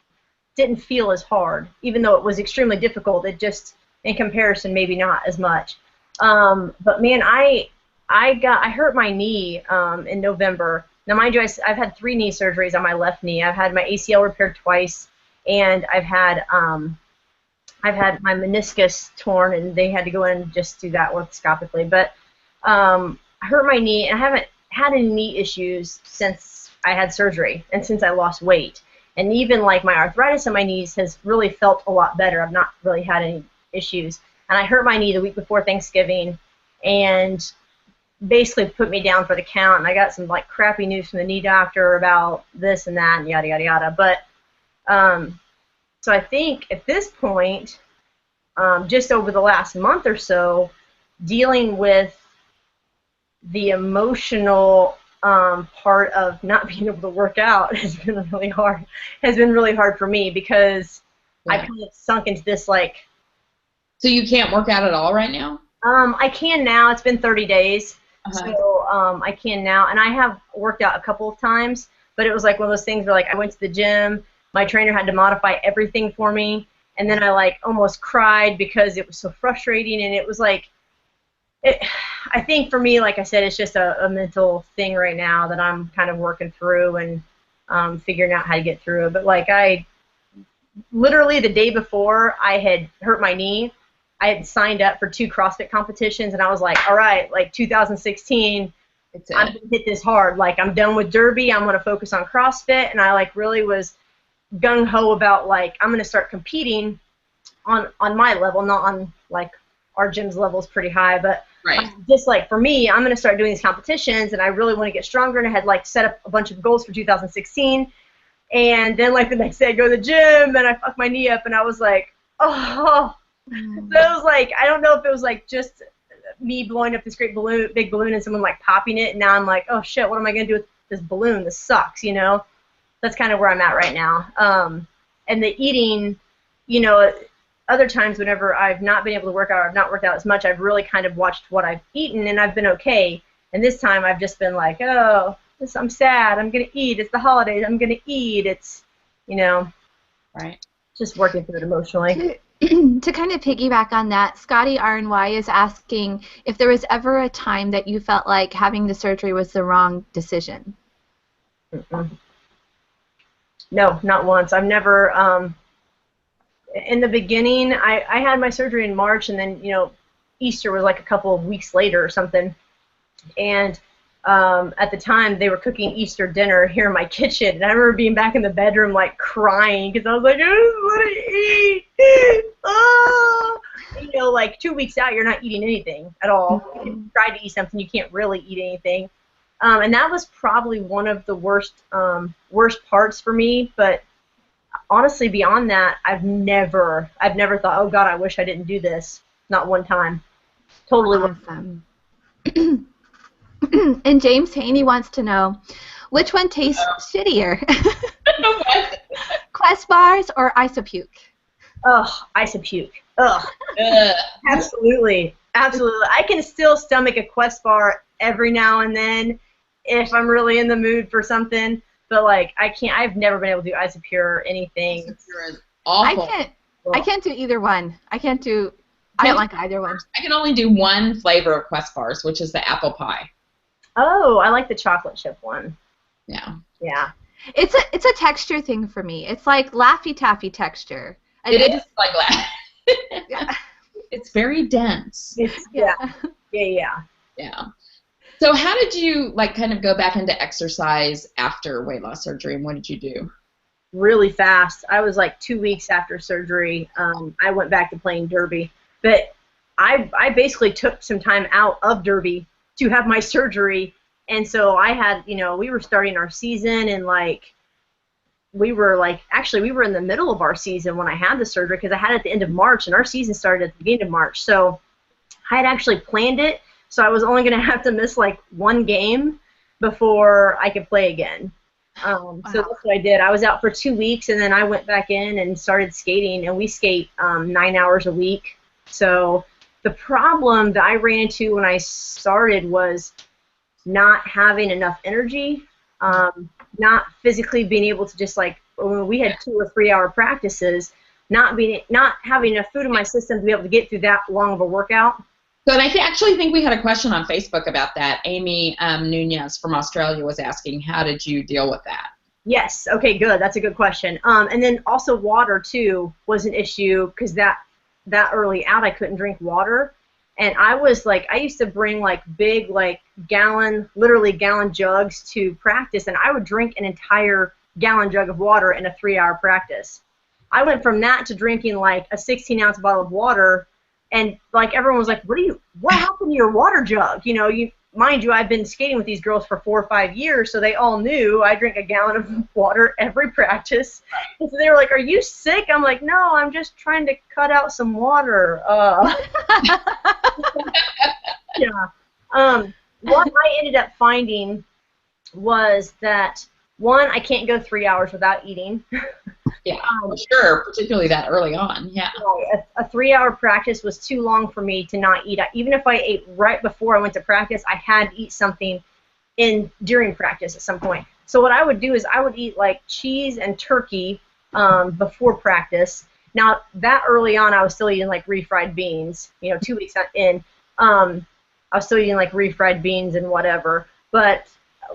didn't feel as hard, even though it was extremely difficult. It just, in comparison, maybe not as much. But man, I hurt my knee in November. Now, mind you, I've had 3 knee surgeries on my left knee. I've had my ACL repaired twice, and I've had my meniscus torn, and they had to go in and just do that orthoscopically. But I hurt my knee, and I haven't had any knee issues since I had surgery and since I lost weight. And even like my arthritis in my knees has really felt a lot better. I've not really had any issues. And I hurt my knee the week before Thanksgiving, and basically put me down for the count. And I got some like crappy news from the knee doctor about this and that and yada yada yada. But so I think at this point, just over the last month or so, dealing with the emotional part of not being able to work out has been really hard. Has been really hard for me because I kind of sunk into this like. So you can't work out at all right now? I can now. It's been 30 days, so I can now, and I have worked out a couple of times. But it was like one of those things where like I went to the gym, my trainer had to modify everything for me, and then I like almost cried because it was so frustrating, and it was like. I think for me, like I said, it's just a mental thing right now that I'm kind of working through and figuring out how to get through it. But like I, literally the day before I had hurt my knee, I had signed up for 2 CrossFit competitions, and I was like, all right, like 2016, I'm going to hit this hard. Like I'm done with Derby. I'm going to focus on CrossFit. And I like really was gung-ho about like I'm going to start competing on my level, not on like our gym's level is pretty high, but just like for me, I'm going to start doing these competitions, and I really want to get stronger, and I had like set up a bunch of goals for 2016, and then like the next day I go to the gym, and I fuck my knee up, and I was like, oh. So it was like, I don't know if it was like just me blowing up this big balloon and someone like popping it, and now I'm like, oh shit, what am I going to do with this balloon? This sucks, you know? That's kind of where I'm at right now. And the eating, you know, other times whenever I've not been able to work out or I've not worked out as much, I've really kind of watched what I've eaten, and I've been okay. And this time I've just been like, oh, I'm sad. I'm going to eat. It's the holidays. I'm going to eat. It's, right. Just working through it emotionally. To kind of piggyback on that, Scotty RNY is asking if there was ever a time that you felt like having the surgery was the wrong decision. Mm-mm. No, not once. I've never, in the beginning, I had my surgery in March, and then, Easter was like a couple of weeks later or something. And at the time, they were cooking Easter dinner here in my kitchen. And I remember being back in the bedroom, like, crying because I was like, I just want to eat. Oh! Like 2 weeks out, you're not eating anything at all. If you try to eat something, you can't really eat anything. And that was probably one of the worst parts for me. But honestly, beyond that, I've never thought, oh God, I wish I didn't do this. Not one time. Totally. Awesome. And James Haney wants to know, which one tastes shittier? Quest bars or Isopuke? Ugh, Isopuke. Ugh. Absolutely. Absolutely. I can still stomach a Quest bar every now and then if I'm really in the mood for something, but like I've never been able to do Isopure or anything. Isopure is awful. I can't do either one. I don't like either one. I can only do one flavor of Quest bars, which is the apple pie. Oh, I like the chocolate chip one. Yeah. Yeah. It's a texture thing for me. It's like Laffy Taffy texture. It is like that. Yeah. It's very dense. Yeah. So how did you kind of go back into exercise after weight loss surgery, and what did you do? Really fast. I was like 2 weeks after surgery. I went back to playing derby, but I basically took some time out of derby to have my surgery, and so I had, we were starting our season, and we were in the middle of our season when I had the surgery because I had it at the end of March, and our season started at the beginning of March. So I had actually planned it, so I was only going to have to miss one game before I could play again. So that's what I did. I was out for 2 weeks, and then I went back in and started skating, and we skate 9 hours a week. So the problem that I ran into when I started was not having enough energy, not physically being able to just when we had 2 or 3 hour practices, not having enough food in my system to be able to get through that long of a workout. So and I actually think we had a question on Facebook about that. Amy Nunez from Australia was asking, how did you deal with that? Yes. Okay, good. That's a good question. And then also water, too, was an issue because that early out I couldn't drink water. And I used to bring big literally gallon jugs to practice, and I would drink an entire gallon jug of water in a 3 hour practice. I went from that to drinking a 16-ounce bottle of water, and everyone was like, what happened to your water jug? Mind you, I've been skating with these girls for 4 or 5 years, so they all knew I drink a gallon of water every practice. And so they were like, are you sick? I'm like, no, I'm just trying to cut out some water. Yeah. What I ended up finding was that, one, I can't go 3 hours without eating. Yeah, for sure, particularly that early on. Yeah. A 3 hour practice was too long for me to not eat. Even if I ate right before I went to practice, I had to eat something during practice at some point. So what I would do is I would eat cheese and turkey before practice. Now that early on, I was still eating refried beans. 2 weeks in, I was still eating refried beans and whatever. But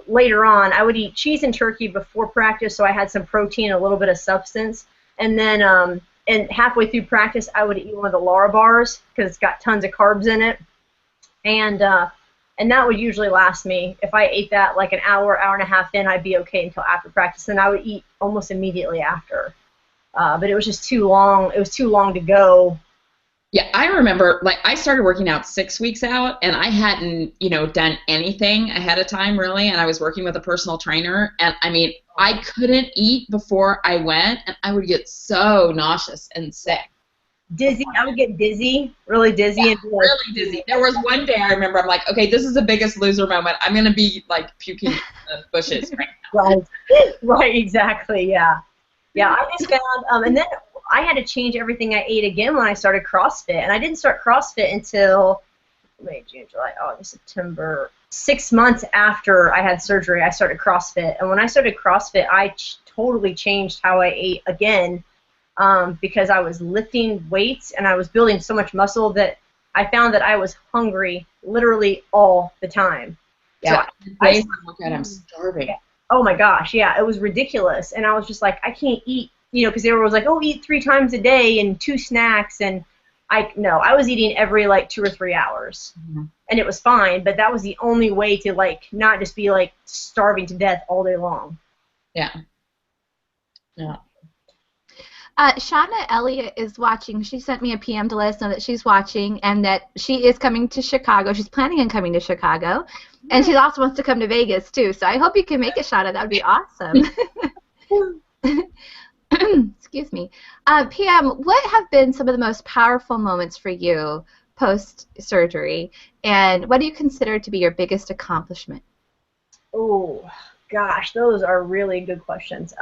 later on, I would eat cheese and turkey before practice, so I had some protein, a little bit of substance, and then and halfway through practice, I would eat one of the Lara bars because it's got tons of carbs in it, and that would usually last me. If I ate that an hour and a half in, I'd be okay until after practice, and I would eat almost immediately after. But it was just too long. It was too long to go. Yeah, I remember, I started working out 6 weeks out, and I hadn't, done anything ahead of time, really, and I was working with a personal trainer, and, I couldn't eat before I went, and I would get so nauseous and sick. Dizzy. I would get dizzy, really dizzy. Yeah, really dizzy. There was one day I remember, I'm like, okay, this is the biggest loser moment. I'm going to be, puking in the bushes right now. Right, exactly, yeah. Yeah, I just found, and then I had to change everything I ate again when I started CrossFit. And I didn't start CrossFit until May, June, July, August, September. 6 months after I had surgery, I started CrossFit. And when I started CrossFit, I totally changed how I ate again, because I was lifting weights and I was building so much muscle that I found that I was hungry literally all the time. Yeah. So I'm starving. Oh my gosh, yeah, it was ridiculous. And I was just like, I can't eat, because everyone was like, oh, eat 3 times a day and 2 snacks. And I was eating every like 2 or 3 hours. Mm-hmm. And it was fine, but that was the only way to like not just be like starving to death all day long. Yeah. Yeah. Shauna Elliott is watching. She sent me a PM to let us know that she's watching and that she is coming to Chicago. She's planning on coming to Chicago. And she also wants to come to Vegas, too. So I hope you can make it, Shauna. That would be awesome. Excuse me. PM, what have been some of the most powerful moments for you post-surgery? And what do you consider to be your biggest accomplishment? Oh, gosh, those are really good questions.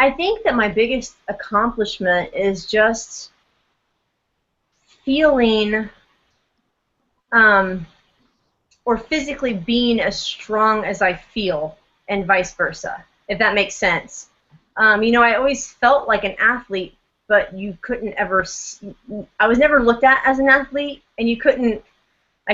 I think that my biggest accomplishment is just feeling or physically being as strong as I feel and vice versa, if that makes sense. I always felt like an athlete, but you couldn't ever I was never looked at as an athlete, and I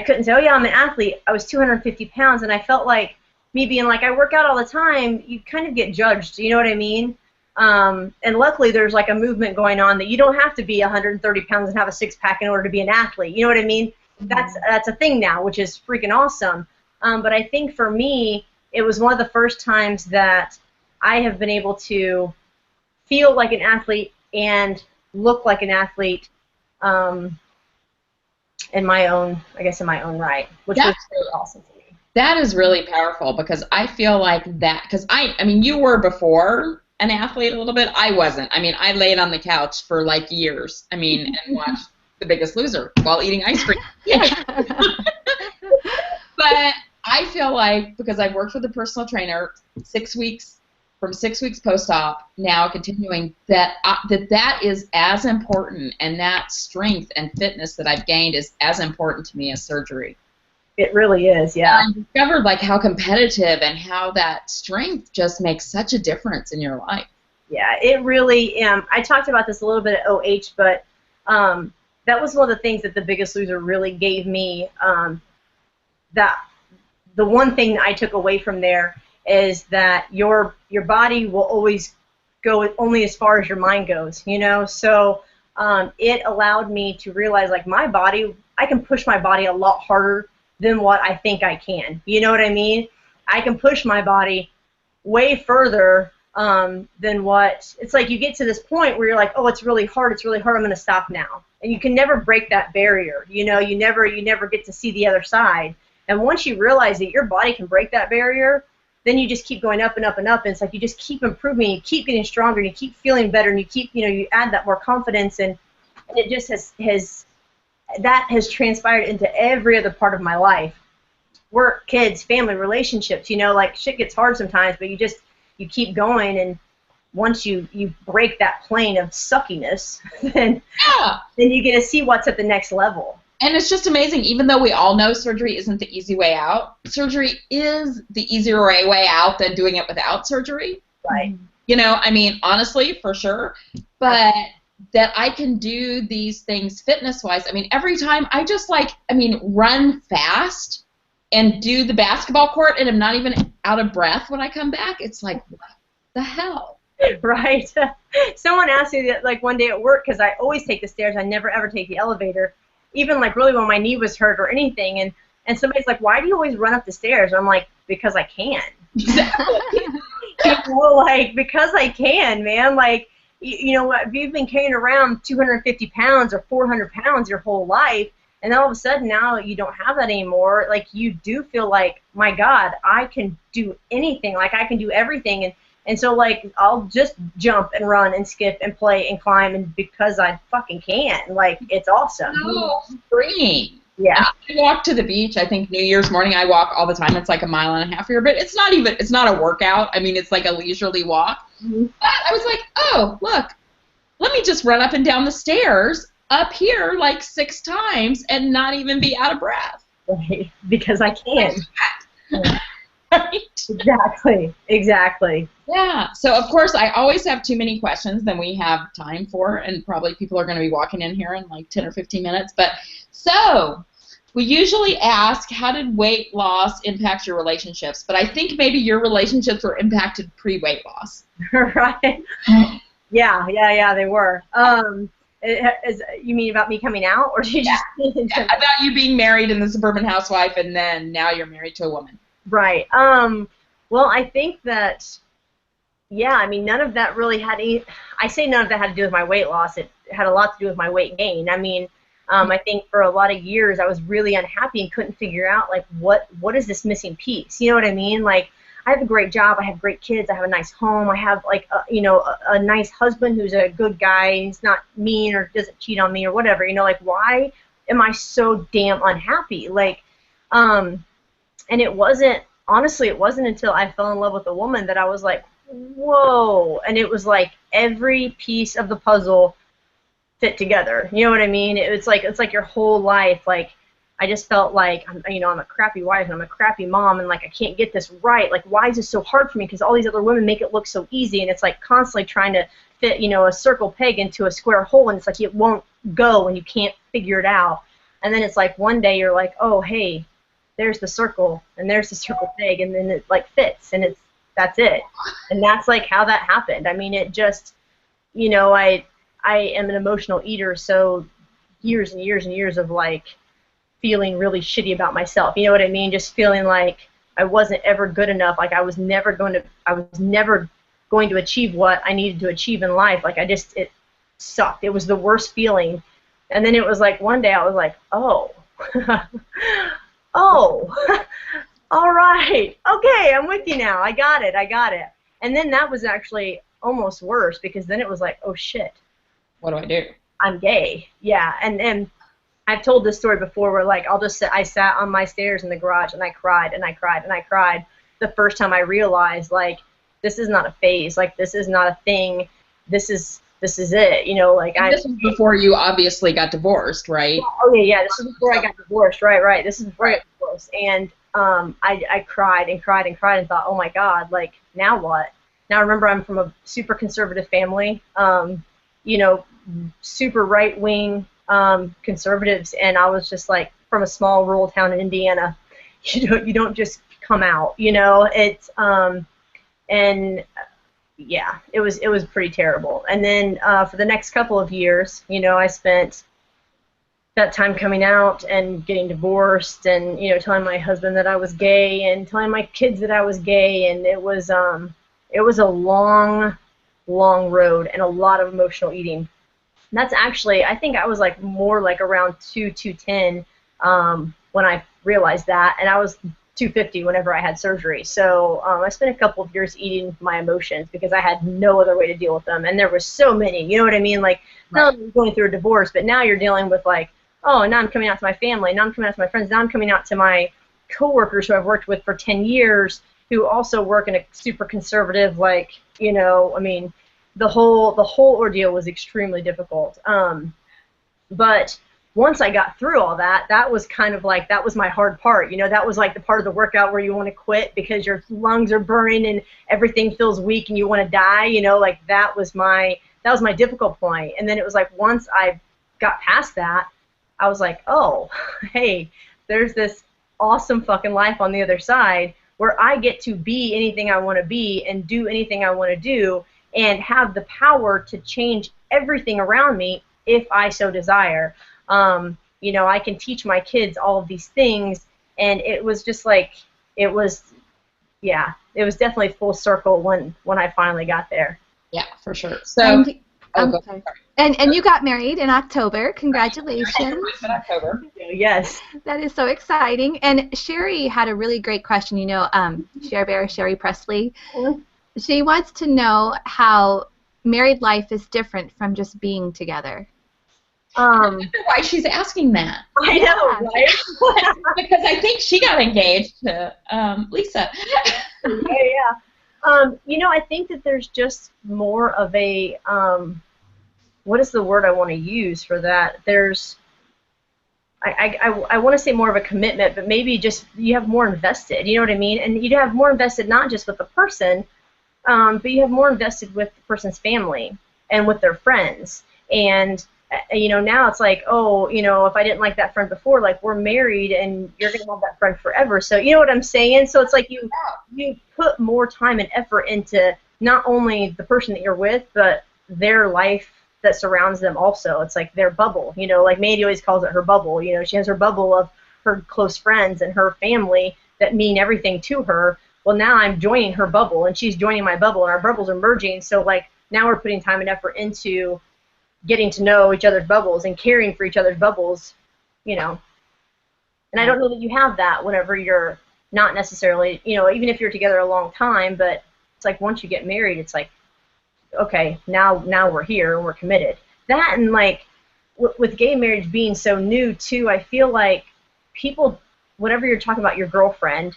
couldn't say, oh yeah, I'm an athlete. I was 250 pounds, and I felt like me being like, I work out all the time, you kind of get judged, you know what I mean? And luckily there's like a movement going on that you don't have to be 130 pounds and have a 6-pack in order to be an athlete, you know what I mean? Mm-hmm. That's a thing now, which is freaking awesome. But I think for me, it was one of the first times that I have been able to feel like an athlete and look like an athlete in my own right, which was really awesome for me. That is really powerful, because I feel like that, because I mean, you were before an athlete a little bit. I wasn't. I mean, I laid on the couch for like years, and watched The Biggest Loser while eating ice cream. But I feel like, because I've worked with a personal trainer 6 weeks, from 6 weeks post-op, now continuing, that is as important, and that strength and fitness that I've gained is as important to me as surgery. It really is, yeah. And I discovered like how competitive and how that strength just makes such a difference in your life. Yeah, it really, I talked about this a little bit at OH, but that was one of the things that The Biggest Loser really gave me. That the one thing that I took away from there is that your body will always go only as far as your mind goes, So it allowed me to realize, like, my body, I can push my body a lot harder than what I think I can. You know what I mean? I can push my body way further than what, it's like you get to this point where you're like, oh, it's really hard, I'm going to stop now. And you can never break that barrier, you never get to see the other side. And once you realize that your body can break that barrier, then you just keep going up and up and up, and it's like you just keep improving, you keep getting stronger, and you keep feeling better, and you keep, you add that more confidence, and it just has transpired into every other part of my life. Work, kids, family, relationships, like shit gets hard sometimes, but you keep going, and once you break that plane of suckiness, then you get to see what's at the next level. And it's just amazing, even though we all know surgery isn't the easy way out, surgery is the easier way out than doing it without surgery. Right. Honestly, for sure. But that I can do these things fitness-wise. Every time I just run fast and do the basketball court, and I'm not even out of breath when I come back. It's like, what the hell? Right. Someone asked me that, like, one day at work, because I always take the stairs. I never ever take the elevator, even like really when my knee was hurt or anything. And somebody's like, why do you always run up the stairs? I'm like, because I can. Exactly. Because I can, man. Like, if you've been carrying around 250 pounds or 400 pounds your whole life, and all of a sudden now you don't have that anymore, like, you do feel like, my God, I can do anything. Like, I can do everything. And so, like, I'll just jump and run and skip and play and climb, and because I fucking can. Like, it's awesome. So freeing. Yeah. I walk to the beach. I think New Year's morning I walk all the time. It's like a mile and a half here, but it's not a workout. It's like a leisurely walk. Mm-hmm. But I was like, oh, look, let me just run up and down the stairs up here like 6 times and not even be out of breath. Right, because I can. Yeah. Right? Exactly. Yeah. So, of course, I always have too many questions than we have time for, and probably people are going to be walking in here in like 10 or 15 minutes. But so we usually ask, how did weight loss impact your relationships? But I think maybe your relationships were impacted pre-weight loss. Right. Yeah, they were. You mean about me coming out, or did you just about you being married and the suburban housewife, and then now you're married to a woman? Right. Well, I think that, yeah, I mean, none of that really had any, I say none of that had to do with my weight loss. It had a lot to do with my weight gain. I mean, I think for a lot of years I was really unhappy and couldn't figure out, like, what is this missing piece? You know what I mean? Like, I have a great job, I have great kids, I have a nice home, I have, like, a nice husband who's a good guy, he's not mean or doesn't cheat on me or whatever, like, why am I so damn unhappy? Like, and honestly, it wasn't until I fell in love with a woman that I was like, whoa, and it was like every piece of the puzzle fit together, you know what I mean? It's like your whole life, like, I just felt like, I'm a crappy wife and I'm a crappy mom and, like, I can't get this right. Like, why is this so hard for me? Because all these other women make it look so easy, and it's like constantly trying to fit, a circle peg into a square hole, and it's like it won't go and you can't figure it out. And then it's like one day you're like, oh, hey, there's the circle and there's the circle peg, and then it, like, fits, and that's it. And that's, like, how that happened. I mean, it just, I am an emotional eater, so years and years and years of, like, feeling really shitty about myself, you know what I mean? Just feeling like I wasn't ever good enough, like I was never going to achieve what I needed to achieve in life. Like, it sucked. It was the worst feeling. And then it was like one day I was like, oh, oh, all right, okay, I'm with you now. I got it. And then that was actually almost worse, because then it was like, oh shit. What do I do? I'm gay. Yeah, and I've told this story before where, like, I sat on my stairs in the garage and I cried and I cried and I cried the first time I realized, like, this is not a phase, like, this is not a thing, this is it, like, this was before you obviously got divorced, right? Yeah, this is before I got divorced, right, this is before I got divorced, and I cried and cried and cried and thought, oh my God, like, now what? Now, remember, I'm from a super conservative family, super right-wing conservatives, and I was just, like, from a small rural town in Indiana. You don't just come out, it's and yeah, it was pretty terrible. And then for the next couple of years, I spent that time coming out and getting divorced, and telling my husband that I was gay and telling my kids that I was gay, and it was a long road and a lot of emotional eating. And that's actually, I think I was, like, more like around 210 when I realized that, and I was 250 whenever I had surgery. So I spent a couple of years eating my emotions because I had no other way to deal with them, and there were so many, you know what I mean? Like, not only going through a divorce, but now you're dealing with, like, oh, now I'm coming out to my family, now I'm coming out to my friends, now I'm coming out to my coworkers who I've worked with for 10 years who also work in a super conservative, like, I mean, the whole ordeal was extremely difficult. But once I got through all that, that was kind of like, that was my hard part. That was like the part of the workout where you want to quit because your lungs are burning and everything feels weak and you want to die. Like, that was my difficult point. And then it was like, once I got past that, I was like, oh, hey, there's this awesome fucking life on the other side where I get to be anything I want to be and do anything I want to do, and have the power to change everything around me if I so desire. I can teach my kids all of these things, and it was just like, it was definitely full circle when I finally got there. Yeah, for sure. So, and you got married in October. Congratulations. In October. Yes. That is so exciting. And Sherry had a really great question. Sherry Presley. Mm-hmm. She wants to know how married life is different from just being together. I wonder why she's asking that. I know, right? Because I think she got engaged to Lisa. Yeah. I think that there's just more of a what is the word I want to use for that? There's, I want to say more of a commitment, but maybe just you have more invested. You know what I mean? And you have more invested not just with the person, but you have more invested with the person's family and with their friends. And now it's like, oh, if I didn't like that friend before, like we're married and you're gonna have that friend forever. So you know what I'm saying? So it's like you put more time and effort into not only the person that you're with, but their life that surrounds them also. It's like their bubble. Like Mandy always calls it her bubble. She has her bubble of her close friends and her family that mean everything to her. Well, now I'm joining her bubble, and she's joining my bubble, and our bubbles are merging. So, like, now we're putting time and effort into getting to know each other's bubbles and caring for each other's bubbles, And I don't know that you have that whenever you're not necessarily, even if you're together a long time, but it's like once you get married, it's like, okay, now we're here and we're committed. That and, like, with gay marriage being so new, too, I feel like people, whenever you're talking about your girlfriend,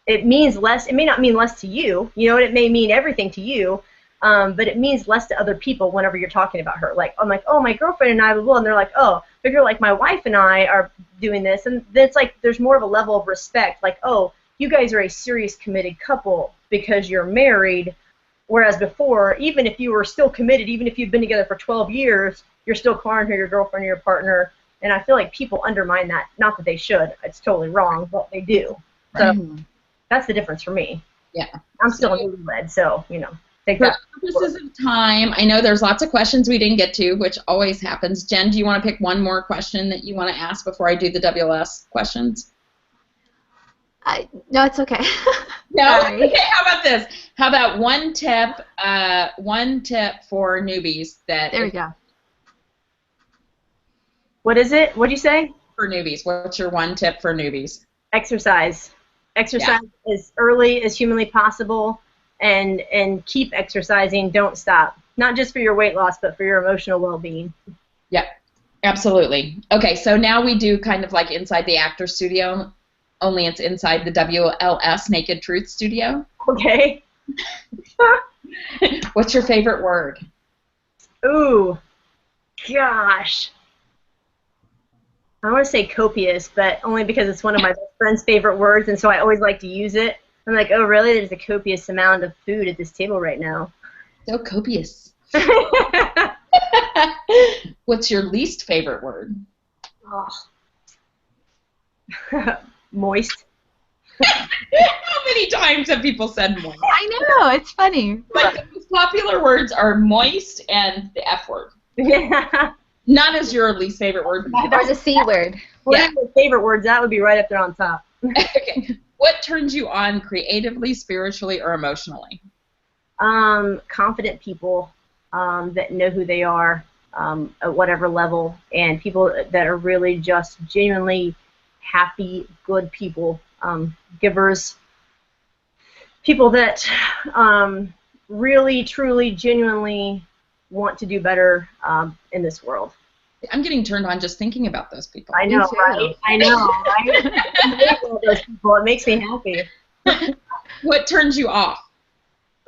it means less. It may not mean less to you, and it may mean everything to you, but it means less to other people whenever you're talking about her. Like, I'm like, oh, my girlfriend and I, blah, blah, and they're like, oh, but you're like, my wife and I are doing this, and then it's like there's more of a level of respect. Like, oh, you guys are a serious, committed couple because you're married, whereas before, even if you were still committed, even if you've been together for 12 years, you're still calling her your girlfriend or your partner, and I feel like people undermine that. Not that they should. It's totally wrong, but they do. So. Right. That's the difference for me. Yeah. I'm still a newlywed, so, take For that. purposes of time, I know there's lots of questions we didn't get to, which always happens. Jen, do you want to pick one more question that you want to ask before I do the WLS questions? No, it's okay. No? Okay, how about this? How about one tip for newbies that... There we go. What is it? What'd you say? For newbies. What's your one tip for newbies? Exercise. Exercise as early as humanly possible, and keep exercising. Don't stop. Not just for your weight loss, but for your emotional well-being. Yeah, absolutely. Okay, so now we do kind of like inside the actor studio, only it's inside the WLS Naked Truth studio. Okay. What's your favorite word? Ooh, gosh. I want to say copious, but only because it's one of my best friend's favorite words, and so I always like to use it. I'm like, oh, really? There's a copious amount of food at this table right now. So copious. What's your least favorite word? Oh. Moist. How many times have people said moist? I know, it's funny. Like, the most popular words are moist and the F word. Yeah. Not as your least favorite word. Or the C word. One of my favorite words, that would be right up there on top. Okay. What turns you on creatively, spiritually, or emotionally? Confident people that know who they are at whatever level, and people that are really just genuinely happy, good people, givers, people that really, truly, genuinely want to do better in this world. I'm getting turned on just thinking about those people. I know, right? I know, right? I love those people. It makes me happy. What turns you off?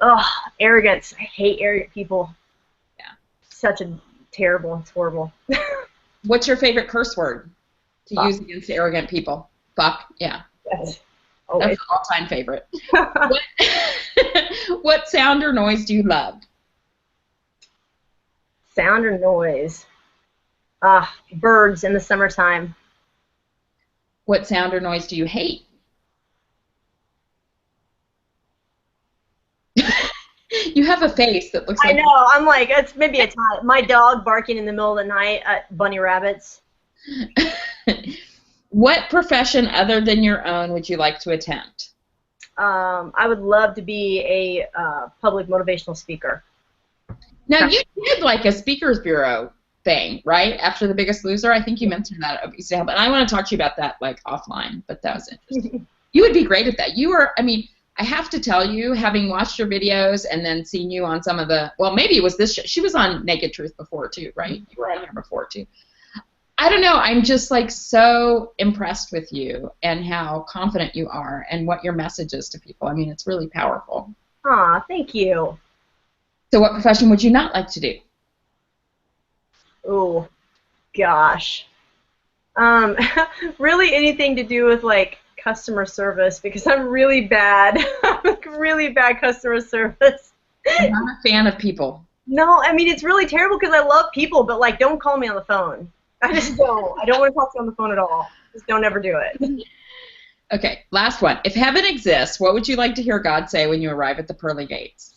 Oh, arrogance. I hate arrogant people. Yeah. Such a terrible, it's horrible. What's your favorite curse word to use against arrogant people? Fuck, yeah. Yes. That's an all-time favorite. What sound or noise do you love? Sound or noise? Birds in the summertime. What sound or noise do you hate? You have a face that looks like... I know. I'm like, it's maybe a time. My dog barking in the middle of the night at bunny rabbits. What profession other than your own would you like to attempt? I would love to be a public motivational speaker. Now, you did like a Speakers Bureau thing, right? After The Biggest Loser, I think you mentioned that at Obesity Help, and I want to talk to you about that like offline, but that was interesting. You would be great at that. You are, I mean, I have to tell you, having watched your videos and then seen you on some of the, well, maybe it was this show. She was on Naked Truth before, too, right? You were on here before, too. I don't know. I'm just, like, so impressed with you and how confident you are and what your message is to people. I mean, it's really powerful. Aw, thank you. So what profession would you not like to do? Oh, gosh. Um, really anything to do with like customer service because I'm really bad. I'm like really bad customer service. I'm not a fan of people. No, I mean it's really terrible because I love people, but like don't call me on the phone. I just don't. I don't want to talk to you on the phone at all. Just don't ever do it. Okay, last one. If heaven exists, what would you like to hear God say when you arrive at the pearly gates?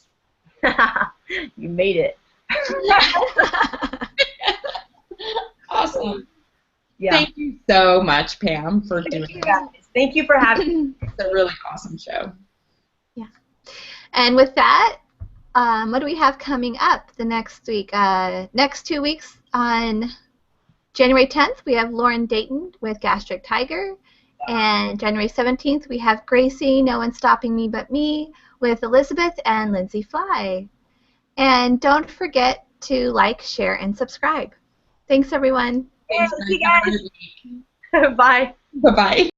You made it. Awesome. Yeah. Thank you so much, Pam, for doing Thank you this. guys. Thank you for having me. It's a really awesome show. Yeah. And with that, what do we have coming up the next week? Next 2 weeks on January 10th, we have Lauren Dayton with Gastric Tiger. And January 17th, we have Gracie, No One's Stopping Me But Me, with Elizabeth and Lindsay Fly. And don't forget to like, share, and subscribe. Thanks, everyone. Yeah, see you guys. Bye. Bye-bye.